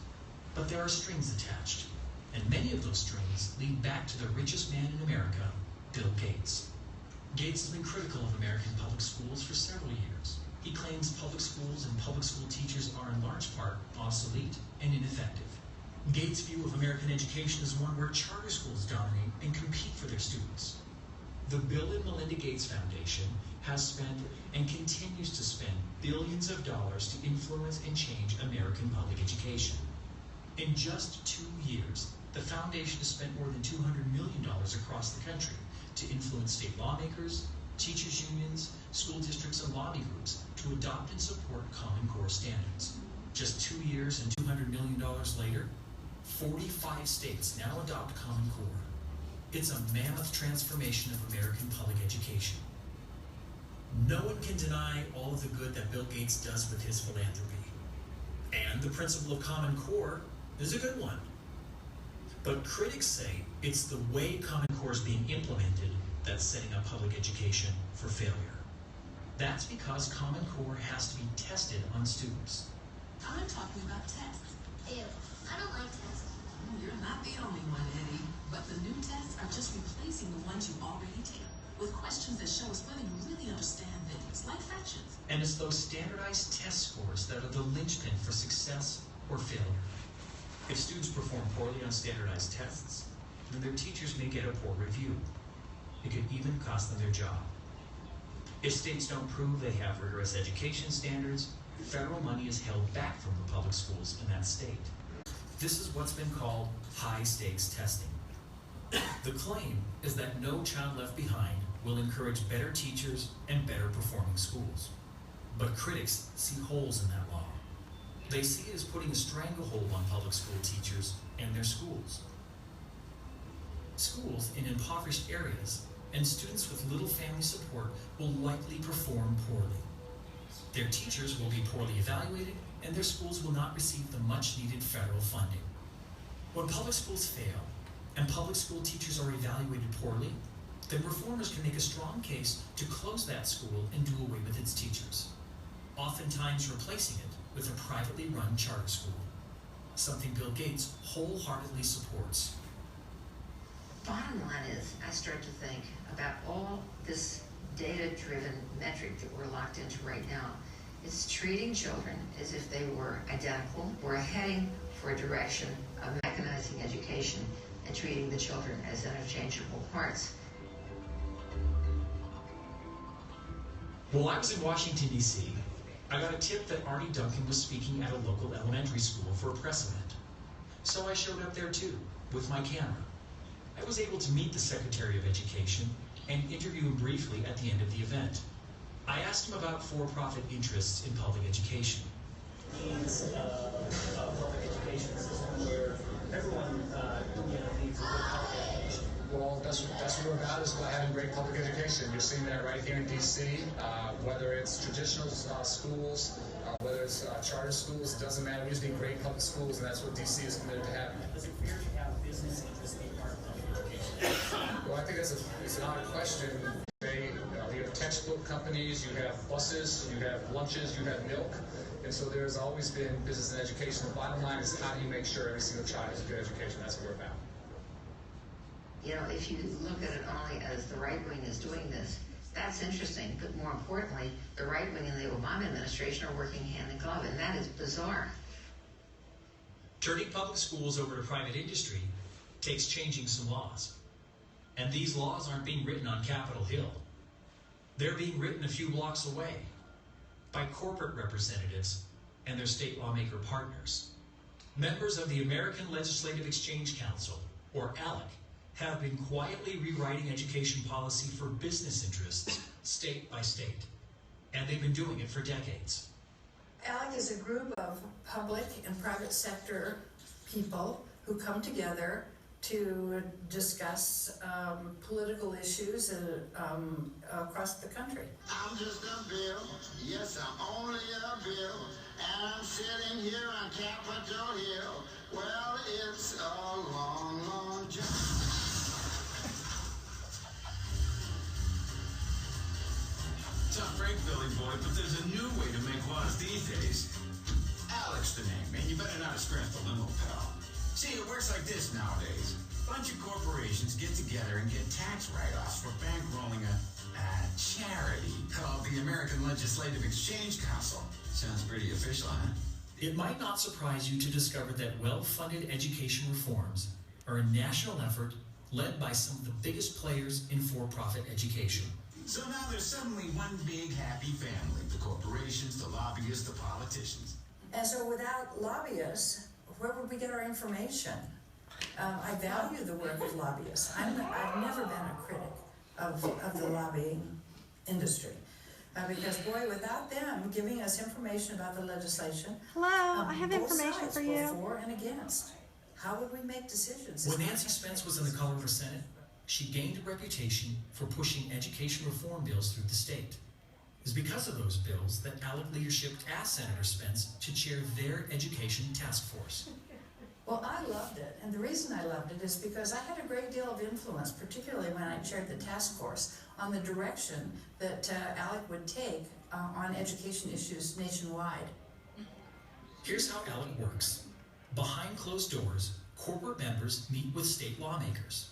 But there are strings attached, and many of those strings lead back to the richest man in America, Bill Gates. Gates has been critical of American public schools for several years. He claims public schools and public school teachers are in large part obsolete and ineffective. Gates' view of American education is one where charter schools dominate and compete for their students. The Bill and Melinda Gates Foundation has spent and continues to spend billions of dollars to influence and change American public education. In just 2 years, the foundation has spent more than $200 million across the country to influence state lawmakers, teachers' unions, school districts, and lobby groups to adopt and support Common Core standards. Just 2 years and $200 million later, 45 states now adopt Common Core. It's a mammoth transformation of American public education. No one can deny all of the good that Bill Gates does with his philanthropy. And the principle of Common Core is a good one. But critics say it's the way Common Core is being implemented that's setting up public education for failure. That's because Common Core has to be tested on students. I'm talking about tests. Ew, I don't like tests. You're not the only one, Eddie. But the new tests are just replacing the ones you already take, with questions that show us whether you really understand things, like fractions. And it's those standardized test scores that are the linchpin for success or failure. If students perform poorly on standardized tests, then their teachers may get a poor review. It could even cost them their job. If states don't prove they have rigorous education standards, federal money is held back from the public schools in that state. This is what's been called high-stakes testing. The claim is that No Child Left Behind will encourage better teachers and better performing schools. But critics see holes in that law. They see it as putting a stranglehold on public school teachers and their schools. Schools in impoverished areas and students with little family support will likely perform poorly. Their teachers will be poorly evaluated, and their schools will not receive the much-needed federal funding. When public schools fail, and public school teachers are evaluated poorly, then reformers can make a strong case to close that school and do away with its teachers, oftentimes replacing it with a privately run charter school, something Bill Gates wholeheartedly supports. Bottom line is, I start to think about all this data-driven metric that we're locked into right now. It's treating children as if they were identical. We're heading for a direction of mechanizing education and treating the children as interchangeable parts. While I was in Washington, D.C., I got a tip that Arne Duncan was speaking at a local elementary school for a press event. So I showed up there too, with my camera. I was able to meet the Secretary of Education and interview him briefly at the end of the event. I asked him about for-profit interests in public education. Needs a public education system where everyone needs a good public education. Well, that's what we're about, is about having great public education. You're seeing that right here in D.C., whether it's traditional schools, whether it's charter schools, it doesn't matter. We just need great public schools, and that's what D.C. is committed to having. Is it fair to have business interests be part of public education? Well, I think it's an odd question. You have textbook companies, you have buses, you have lunches, you have milk, and so there's always been business and education. The bottom line is, how do you make sure every single child has a good education? That's what we're about. You know, if you look at it only as the right wing is doing this, that's interesting, but more importantly, the right wing and the Obama administration are working hand in glove, and that is bizarre. Turning public schools over to private industry takes changing some laws. And these laws aren't being written on Capitol Hill. They're being written a few blocks away by corporate representatives and their state lawmaker partners. Members of the American Legislative Exchange Council, or ALEC, have been quietly rewriting education policy for business interests, state by state. And they've been doing it for decades. ALEC is a group of public and private sector people who come together to discuss political issues across the country. I'm just a bill, yes, I'm only a bill, and I'm sitting here on Capitol Hill. Well, it's a long, long journey. Tough break, Billy boy, but there's a new way to make laws these days. Alex the name, man. You better not have scratched the limo, pal. See, it works like this nowadays. Bunch of corporations get together and get tax write-offs for bankrolling a charity called the American Legislative Exchange Council. Sounds pretty official, huh? It might not surprise you to discover that well-funded education reforms are a national effort led by some of the biggest players in for-profit education. So now there's suddenly one big happy family. The corporations, the lobbyists, the politicians. And so without lobbyists, where would we get our information? I value the work of lobbyists. I've never been a critic of the lobbying industry. Because, boy, without them giving us information about the legislation, hello, I have information for you. For and against. How would we make decisions? When Nancy Spence was in the Colorado Senate, she gained a reputation for pushing education reform bills through the state. It was because of those bills that ALEC leadership asked Senator Spence to chair their education task force. Well, I loved it, and the reason I loved it is because I had a great deal of influence, particularly when I chaired the task force, on the direction that ALEC would take on education issues nationwide. Here's how ALEC works. Behind closed doors, corporate members meet with state lawmakers.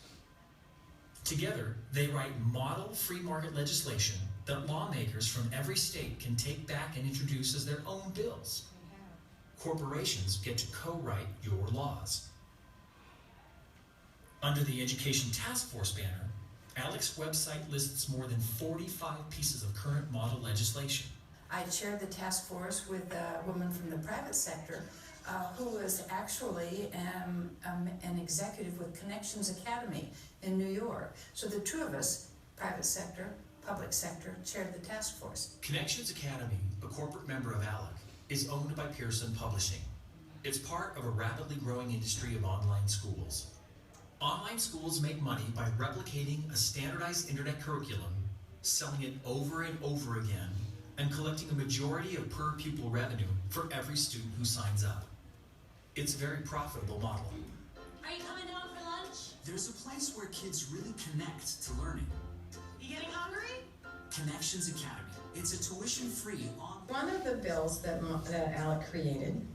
Together, they write model free market legislation that lawmakers from every state can take back and introduce as their own bills. Corporations get to co-write your laws. Under the Education Task Force banner, ALEC's website lists more than 45 pieces of current model legislation. I chaired the task force with a woman from the private sector who was actually an executive with Connections Academy in New York. So the two of us, private sector, public sector, chaired the task force. Connections Academy, a corporate member of ALEC, is owned by Pearson Publishing. It's part of a rapidly growing industry of online schools. Online schools make money by replicating a standardized internet curriculum, selling it over and over again, and collecting a majority of per pupil revenue for every student who signs up. It's a very profitable model. Are you coming down for lunch? There's a place where kids really connect to learning. You getting hungry? Connections Academy. It's a tuition-free One of the bills that ALEC created,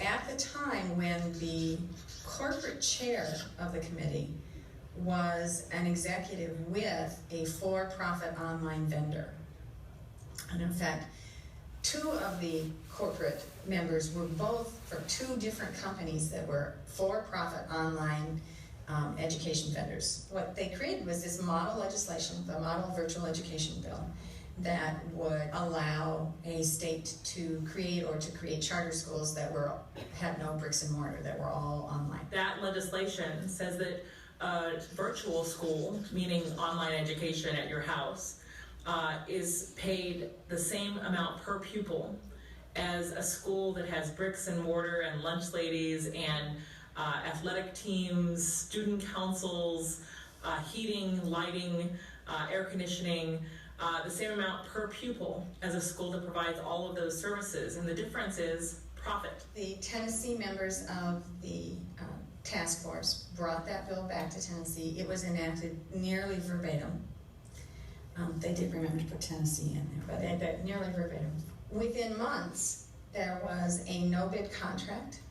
at the time when the corporate chair of the committee was an executive with a for-profit online vendor. And in fact, 2 of the corporate members were both for 2 different companies that were for-profit online education vendors. What they created was this model legislation, the Model Virtual Education Bill, that would allow a state to create charter schools that had no bricks and mortar, that were all online. That legislation says that a virtual school, meaning online education at your house, is paid the same amount per pupil as a school that has bricks and mortar and lunch ladies and athletic teams, student councils, heating, lighting, air conditioning, the same amount per pupil as a school that provides all of those services. And the difference is profit. The Tennessee members of the task force brought that bill back to Tennessee. It was enacted nearly verbatim. They did remember to put Tennessee in there, but nearly verbatim. Within months, there was a no-bid contract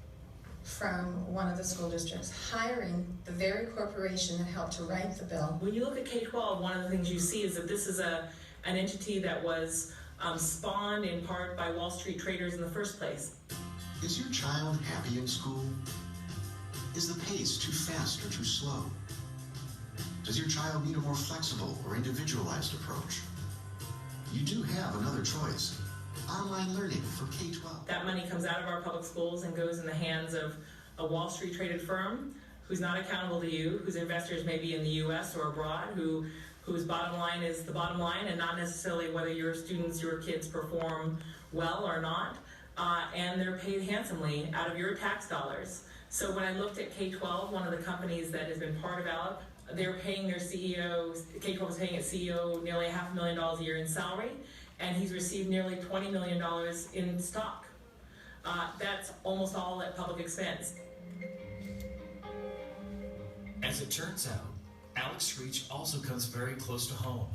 from one of the school districts hiring the very corporation that helped to write the bill. When you look at K-12, one of the things you see is that this is an entity that was spawned in part by Wall Street traders in the first place. Is your child happy in school? Is the pace too fast or too slow? Does your child need a more flexible or individualized approach? You do have another choice. Online learning for K-12. That money comes out of our public schools and goes in the hands of a Wall Street traded firm who's not accountable to you, whose investors may be in the US or abroad, whose bottom line is the bottom line and not necessarily whether your students, your kids perform well or not. And they're paid handsomely out of your tax dollars. So when I looked at K-12, one of the companies that has been part of ALEC, they're paying their CEO, K-12 is paying its CEO nearly $500,000 a year in salary, and he's received nearly $20 million in stock. That's almost all at public expense. As it turns out, ALEC Screech also comes very close to home.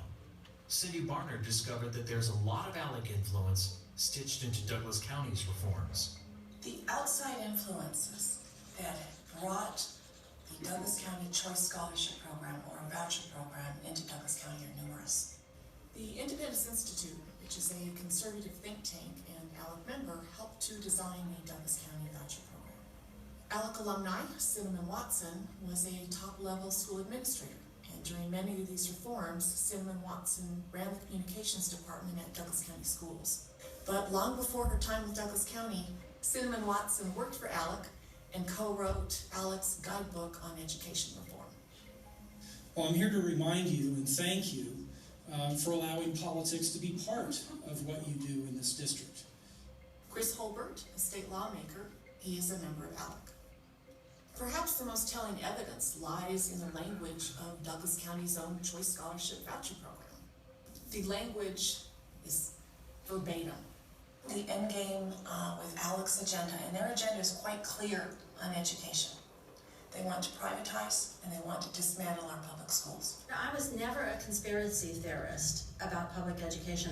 Cindy Barnard discovered that there's a lot of ALEC influence stitched into Douglas County's reforms. The outside influences that brought the Douglas County Choice Scholarship Program or a voucher program into Douglas County are numerous. The Independence Institute, which is a conservative think tank and ALEC member, helped to design the Douglas County voucher program. ALEC alumni Cinnamon Watson was a top-level school administrator, and during many of these reforms, Cinnamon Watson ran the communications department at Douglas County Schools. But long before her time with Douglas County, Cinnamon Watson worked for ALEC and co-wrote ALEC's guidebook on education reform. Well, I'm here to remind you and thank you for allowing politics to be part of what you do in this district. Chris Holbert, a state lawmaker, he is a member of ALEC. Perhaps the most telling evidence lies in the language of Douglas County's own Choice Scholarship Voucher Program. The language is verbatim. The endgame with ALEC's agenda, and their agenda is quite clear on education. They want to privatize and they want to dismantle our public schools. I was never a conspiracy theorist about public education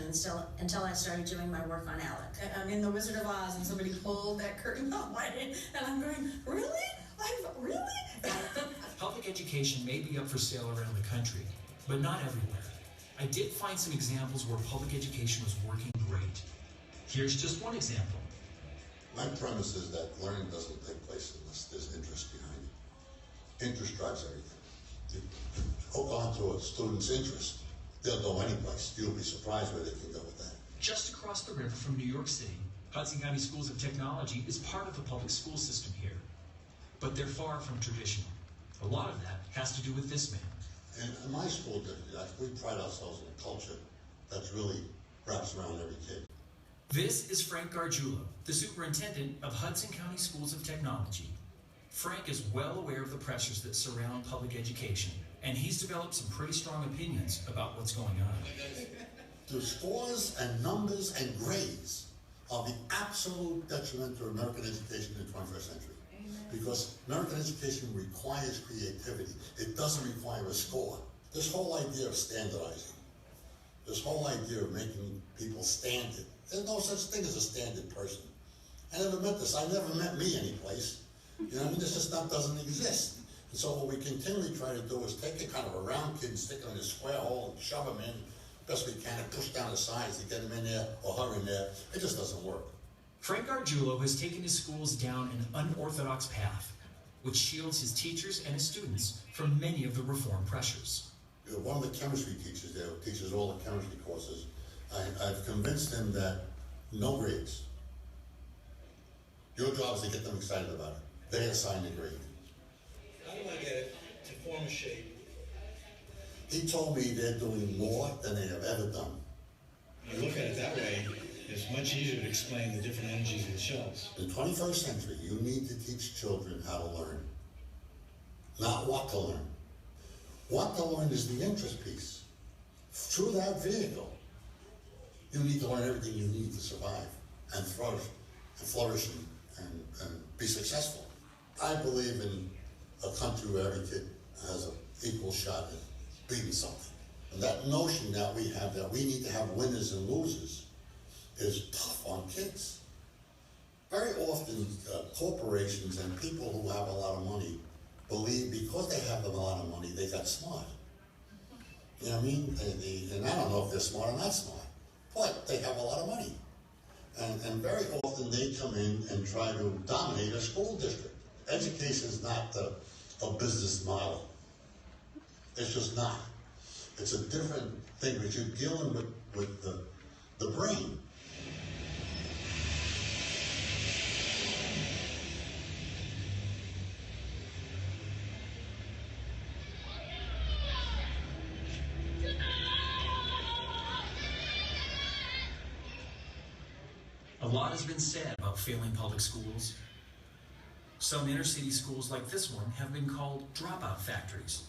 until I started doing my work on ALEC. I'm in The Wizard of Oz and somebody pulled that curtain away and I'm going, really? Really? Public education may be up for sale around the country, but not everywhere. I did find some examples where public education was working great. Here's just one example. My premise is that learning doesn't take place unless there's interest behind it. Interest drives everything. You hook on to a student's interest, they'll go any place. You'll be surprised where they can go with that. Just across the river from New York City, Hudson County Schools of Technology is part of the public school system here. But they're far from traditional. A lot of that has to do with this man. And in my school district, we pride ourselves in a culture that's really wraps around every kid. This is Frank Gargiulo, the superintendent of Hudson County Schools of Technology. Frank is well aware of the pressures that surround public education, and he's developed some pretty strong opinions about what's going on. The scores and numbers and grades are the absolute detriment to American education in the 21st century. Because American education requires creativity. It doesn't require a score. This whole idea of standardizing, this whole idea of making people standard, there's no such thing as a standard person. I never met this. I never met me anyplace. You know what I mean? This just doesn't exist. And so what we continually try to do is take a kind of a round kid and stick it in a square hole and shove them in best we can and push down the sides to get them in there or her in there. It just doesn't work. Frank Gargiulo has taken his schools down an unorthodox path, which shields his teachers and his students from many of the reform pressures. One of the chemistry teachers there, who teaches all the chemistry courses, I've convinced him that no grades. Your job is to get them excited about it. They assign the grade. How do I get it to form a shape? He told me they're doing more than they have ever done. When you look at it that way, it's much easier to explain the different energies in the shells. In the 21st century, you need to teach children how to learn, not what to learn. What to learn is the interest piece. Through that vehicle, you need to learn everything you need to survive and flourish and be successful. I believe in a country where every kid has an equal shot at beating something. And that notion that we have that we need to have winners and losers is tough on kids. Very often corporations and people who have a lot of money believe because they have a lot of money, they got smart. You know what I mean? And I don't know if they're smart or not smart, but they have a lot of money. And very often they come in and try to dominate a school district. Education is not a business model. It's just not. It's a different thing, but you're dealing with the brain. A lot has been said about failing public schools. Some inner city schools like this one have been called dropout factories.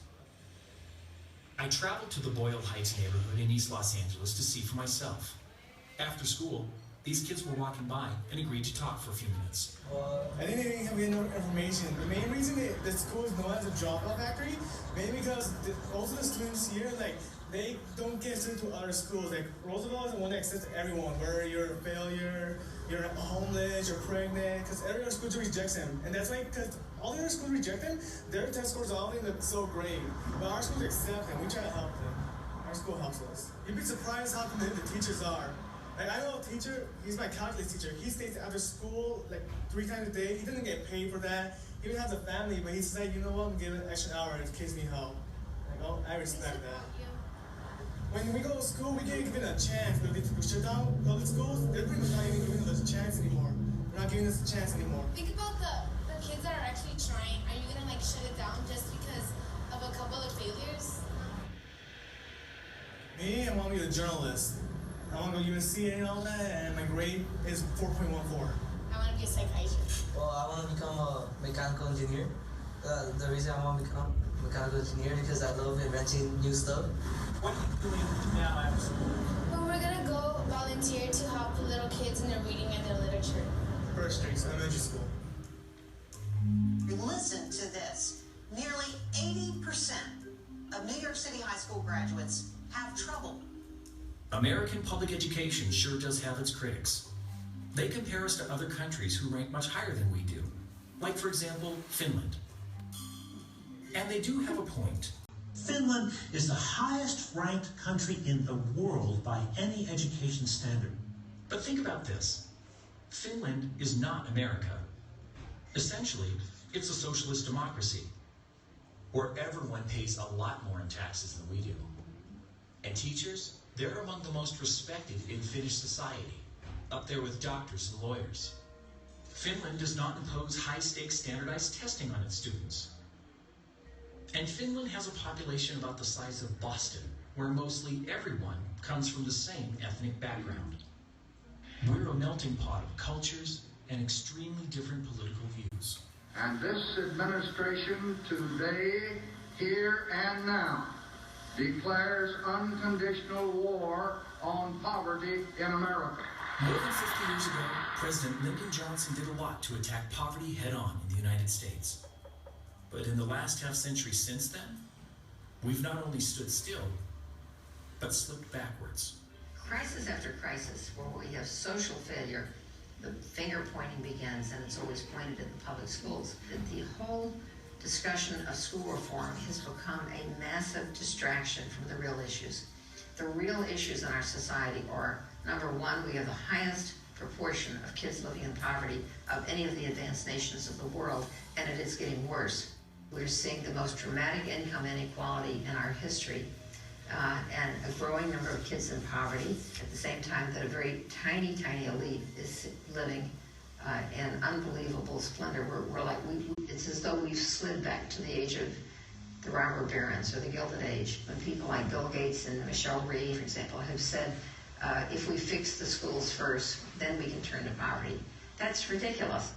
I traveled to the Boyle Heights neighborhood in East Los Angeles to see for myself. After school, these kids were walking by and agreed to talk for a few minutes. I think they have no information. The main reason the school is known as a dropout factory, maybe because also the students here, they don't get sent to other schools. Like Roosevelt is the one that accepts everyone, whether you're a failure, you're homeless, you're pregnant, because every other school just rejects them. And that's why, because all the other schools reject them, their test scores always look so great. But our schools accept them. We try to help them. Our school helps us. You'd be surprised how committed the teachers are. Like I know a teacher, he's my calculus teacher. He stays after school 3 times a day. He doesn't get paid for that. He even has a family, but he's like, you know what, I'm giving an extra hour in case need help. I respect that. When we go to school, we get given a chance. When they shut down public schools, they're pretty much not even giving us a chance anymore. They're not giving us a chance anymore. Think about the kids that are actually trying. Are you gonna shut it down just because of a couple of failures? Me, I want to be a journalist. I want to go USC and all that, and my grade is 4.14. I want to be a psychiatrist. Well, I want to become a mechanical engineer. The reason I want to become a mechanical engineer because I love inventing new stuff. What are you doing now after school? Well, we're gonna go volunteer to help the little kids in their reading and their literature. First Street Elementary School. Listen to this. Nearly 80% of New York City high school graduates have trouble. American public education sure does have its critics. They compare us to other countries who rank much higher than we do. Like, for example, Finland. And they do have a point. Finland is the highest ranked country in the world by any education standard. But think about this. Finland is not America. Essentially, it's a socialist democracy where everyone pays a lot more in taxes than we do. And teachers, they're among the most respected in Finnish society, up there with doctors and lawyers. Finland does not impose high-stakes standardized testing on its students. And Finland has a population about the size of Boston, where mostly everyone comes from the same ethnic background. We're a melting pot of cultures and extremely different political views. And this administration today, here and now, declares unconditional war on poverty in America. More than 50 years ago, President Lyndon Johnson did a lot to attack poverty head-on in the United States. But in the last half-century since then, we've not only stood still, but slipped backwards. Crisis after crisis, where we have social failure, the finger pointing begins, and it's always pointed at the public schools. The whole discussion of school reform has become a massive distraction from the real issues. The real issues in our society are, number one, we have the highest proportion of kids living in poverty of any of the advanced nations of the world, and it is getting worse. We're seeing the most dramatic income inequality in our history, and a growing number of kids in poverty, at the same time that a very tiny, tiny elite is living in unbelievable splendor. It's as though we've slid back to the age of the robber barons or the Gilded Age, when people like Bill Gates and Michelle Rhee, for example, have said, if we fix the schools first, then we can turn to poverty. That's ridiculous.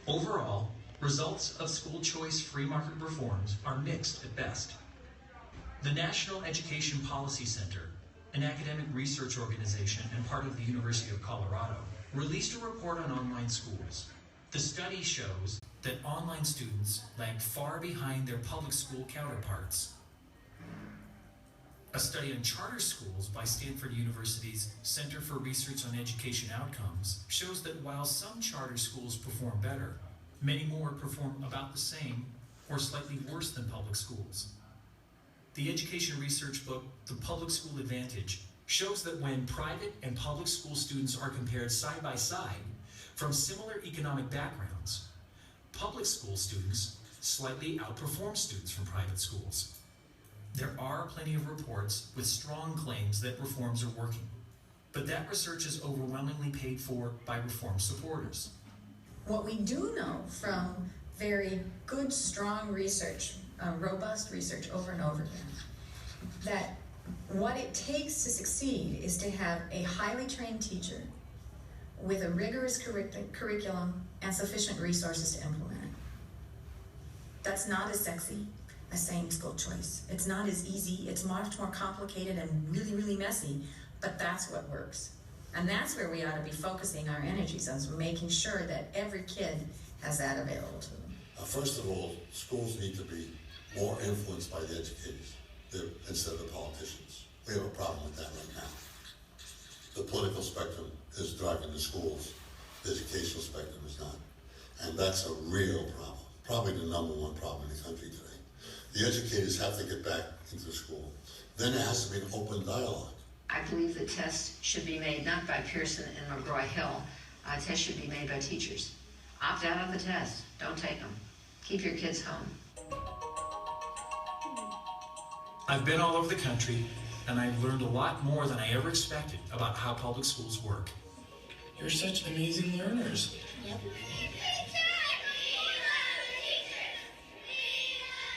Overall, results of school choice free market reforms are mixed at best. The National Education Policy Center, an academic research organization and part of the University of Colorado, released a report on online schools. The study shows that online students lag far behind their public school counterparts. A study on charter schools by Stanford University's Center for Research on Education Outcomes shows that while some charter schools perform better, many more perform about the same or slightly worse than public schools. The education research book, The Public School Advantage, shows that when private and public school students are compared side by side from similar economic backgrounds, public school students slightly outperform students from private schools. There are plenty of reports with strong claims that reforms are working, but that research is overwhelmingly paid for by reform supporters. What we do know from very good, strong research, robust research over and over again, that what it takes to succeed is to have a highly trained teacher with a rigorous curriculum and sufficient resources to implement it. That's not as sexy as saying school choice. It's not as easy, it's much more complicated and really, really messy, but that's what works. And that's where we ought to be focusing our energies, on making sure that every kid has that available to them. First of all, schools need to be more influenced by the educators instead of the politicians. We have a problem with that right now. The political spectrum is driving the schools. The educational spectrum is not. And that's a real problem, probably the #1 problem in the country today. The educators have to get back into school. Then there has to be an open dialogue. I believe that tests should be made not by Pearson and McGraw-Hill. Tests should be made by teachers. Opt out of the test. Don't take them. Keep your kids home. I've been all over the country, and I've learned a lot more than I ever expected about how public schools work. You're such amazing learners. Yep.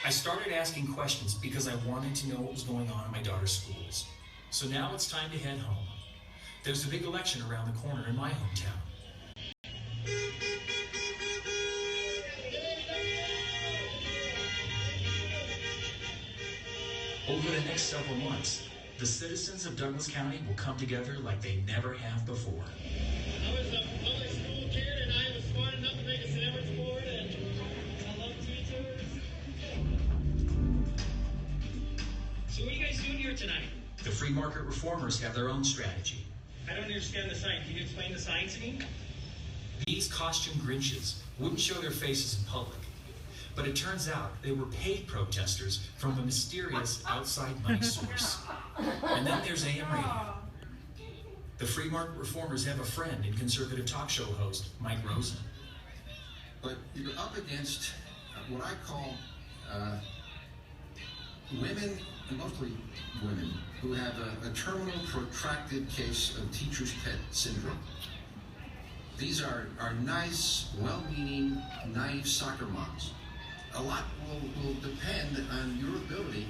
I started asking questions because I wanted to know what was going on in my daughter's schools. So now it's time to head home. There's a big election around the corner in my hometown. Over the next several months, the citizens of Douglas County will come together like they never have before. I was a public school kid and I was smart enough to make a sandwich board and I love teachers. So what are you guys doing here tonight? The free market reformers have their own strategy. I don't understand the sign. Can you explain the sign to me? These costume Grinches wouldn't show their faces in public, but it turns out they were paid protesters from a mysterious outside money source. And then there's AM radio. The free market reformers have a friend and conservative talk show host, Mike Rosen. But you're up against what I call women, and mostly women, who have a terminal protracted case of teacher's pet syndrome. These are nice, well-meaning, naive soccer moms. A lot will depend on your ability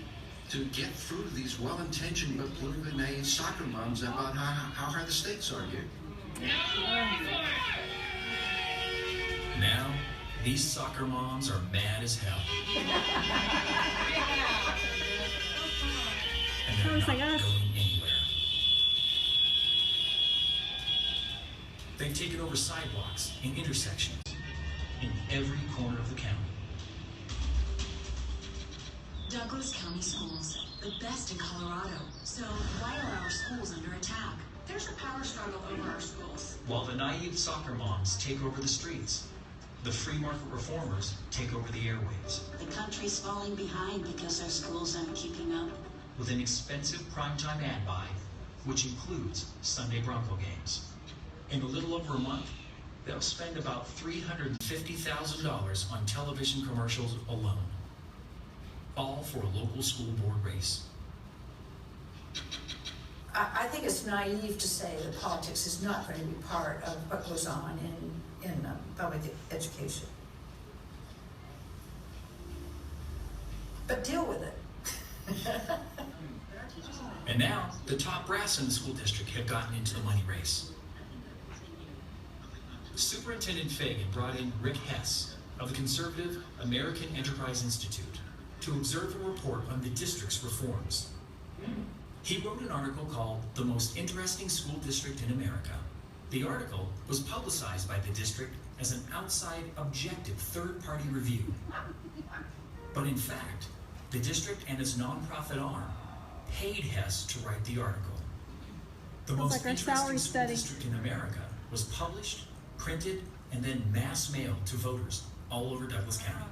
to get through to these well-intentioned but politically naive soccer moms about how high the stakes are here. Now, these soccer moms are mad as hell. And they're not going anywhere. They've taken over sidewalks and intersections in every corner of the county. Douglas County Schools, the best in Colorado. So why are our schools under attack? There's a power struggle over our schools. While the naive soccer moms take over the streets. the free market reformers take over the airwaves. The country's falling behind because our schools aren't keeping up. With an expensive primetime ad buy, which includes Sunday Bronco games. In a little over a month, they'll spend about $350,000 on television commercials alone. All for a local school board race. I think it's naive to say that politics is not going to be part of what goes on in public education. But deal with it. And now, the top brass in the school district have gotten into the money race. Superintendent Fagan brought in Rick Hess of the conservative American Enterprise Institute to observe and report on the district's reforms. He wrote an article called "The Most Interesting School District in America." The article was publicized by the district as an outside, objective, third-party review. But in fact, the district and its nonprofit arm paid Hess to write the article. The most interesting school district in America was published, printed, and then mass mailed to voters all over Douglas County.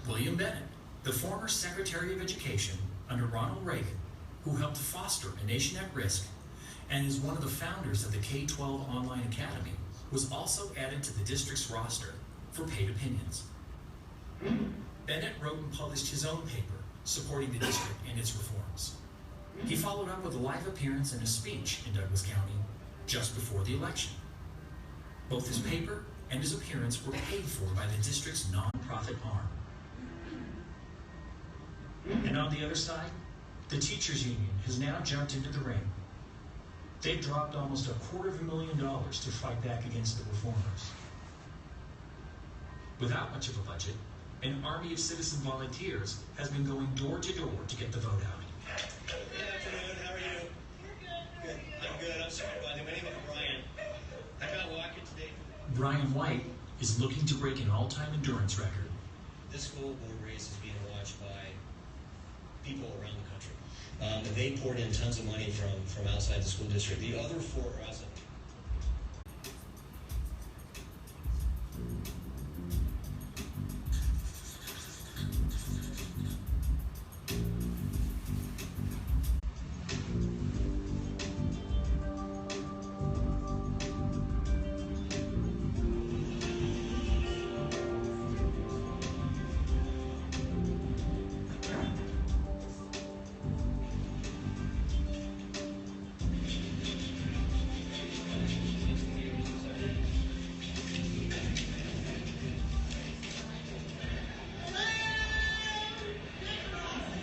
William Bennett, the former Secretary of Education under Ronald Reagan, who helped foster a nation at risk and is one of the founders of the K-12 Online Academy, was also added to the district's roster for paid opinions. Bennett wrote and published his own paper supporting the district and its reforms. He followed up with a live appearance and a speech in Douglas County just before the election. Both his paper and his appearance were paid for by the district's nonprofit arm. And on the other side, the teachers union has now jumped into the ring. They've dropped almost $250,000 to fight back against the reformers. Without much of a budget, an army of citizen volunteers has been going door to door to get the vote out. Good afternoon, how are you? Good. I'm good. I'm sorry about it. My name is Brian. I got walking today. Brian White is looking to break an all-time endurance record. This school board race is being watched by people around the country. They poured in tons of money from outside the school district. The other four are outside.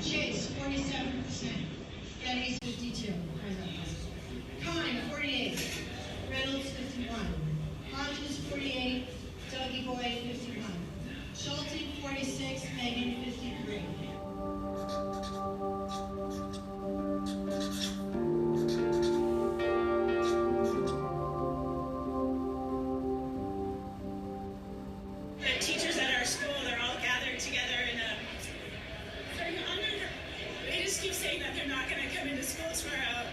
Chase, 47%. Geddes, 52. Kine, 48. Reynolds, 51. Hodges, 48. Dougie Boyd, 51. Schulte, 46. Megan, 53. The teachers at our school, they're all gathered together in a certain honor. They just keep saying that they're not going to come into school tomorrow.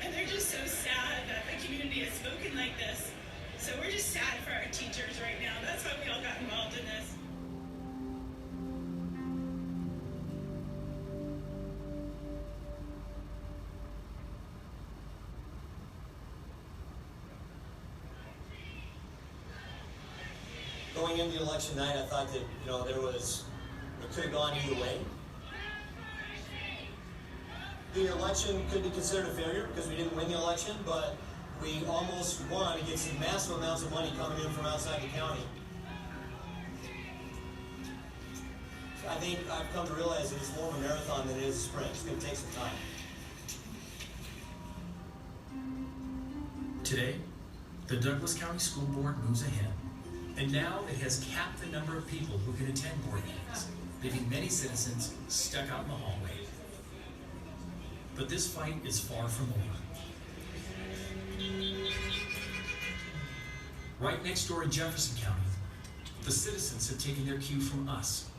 And they're just so sad that the community has spoken like this. So we're just sad for our teachers right now. That's why we all got involved in this. Going into election night, I thought that, it could have gone either way. The election could be considered a failure because we didn't win the election, but we almost won against massive amounts of money coming in from outside the county. So I think I've come to realize that it's more of a marathon than it is a sprint. It's going to take some time. Today, the Douglas County School Board moves ahead, and now it has capped the number of people who can attend board meetings, leaving many citizens stuck out in the hallway. But this fight is far from over. Right next door in Jefferson County, the citizens have taken their cue from us,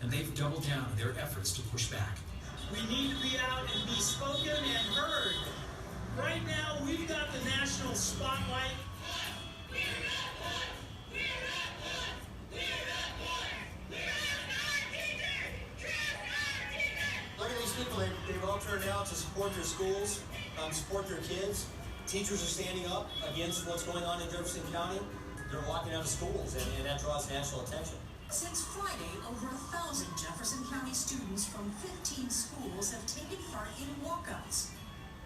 and they've doubled down on their efforts to push back. We need to be out and be spoken and heard. Right now, we've got the national spotlight. schools support their kids. Teachers are standing up against what's going on in Jefferson County. They're walking out of schools, and that draws national attention. Since Friday, over 1,000 Jefferson County students from 15 schools have taken part in walkouts.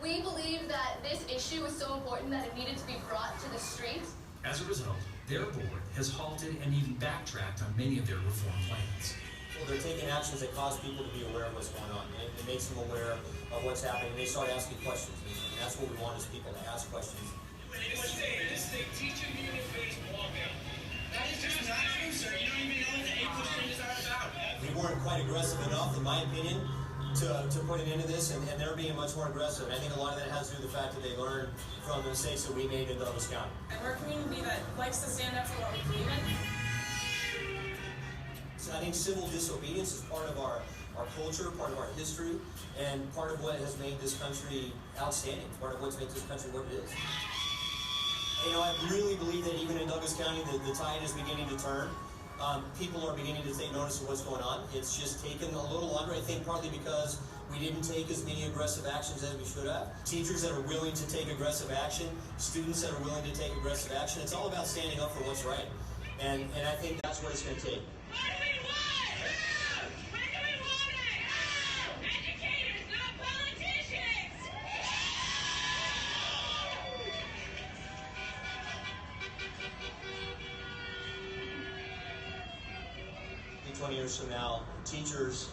We believe that this issue is so important that it needed to be brought to the streets. As a result, their board has halted and even backtracked on many of their reform plans. Well, they're taking actions that cause people to be aware of what's going on. It makes them aware of what's happening. They start asking questions, and that's what we want is people to ask questions. This is a teacher unit-based walkout. That is just not true, sir. You don't even know what the 8 changes are about. We weren't quite aggressive enough, in my opinion, to put an end to this, and they're being much more aggressive. And I think a lot of that has to do with the fact that they learned from the mistakes that we made in Douglas County. And we're a community that likes to stand up for what we believe in. So I think civil disobedience is part of our culture, part of our history, and part of what has made this country outstanding, part of what's made this country what it is. You know, I really believe that even in Douglas County, the tide is beginning to turn. People are beginning to take notice of what's going on. It's just taken a little longer, I think, partly because we didn't take as many aggressive actions as we should have. Teachers that are willing to take aggressive action, students that are willing to take aggressive action. It's all about standing up for what's right. And I think that's what it's going to take. In 20 years from now, teachers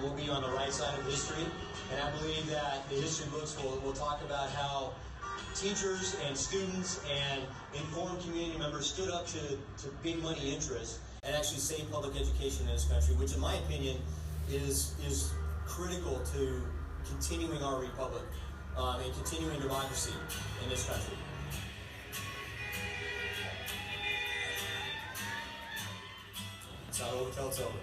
will be on the right side of history, and I believe that the history books will talk about how teachers and students and informed community members stood up to big money interests and actually saved public education in this country, which in my opinion is critical to continuing our republic and continuing democracy in this country. It's not over till it's over.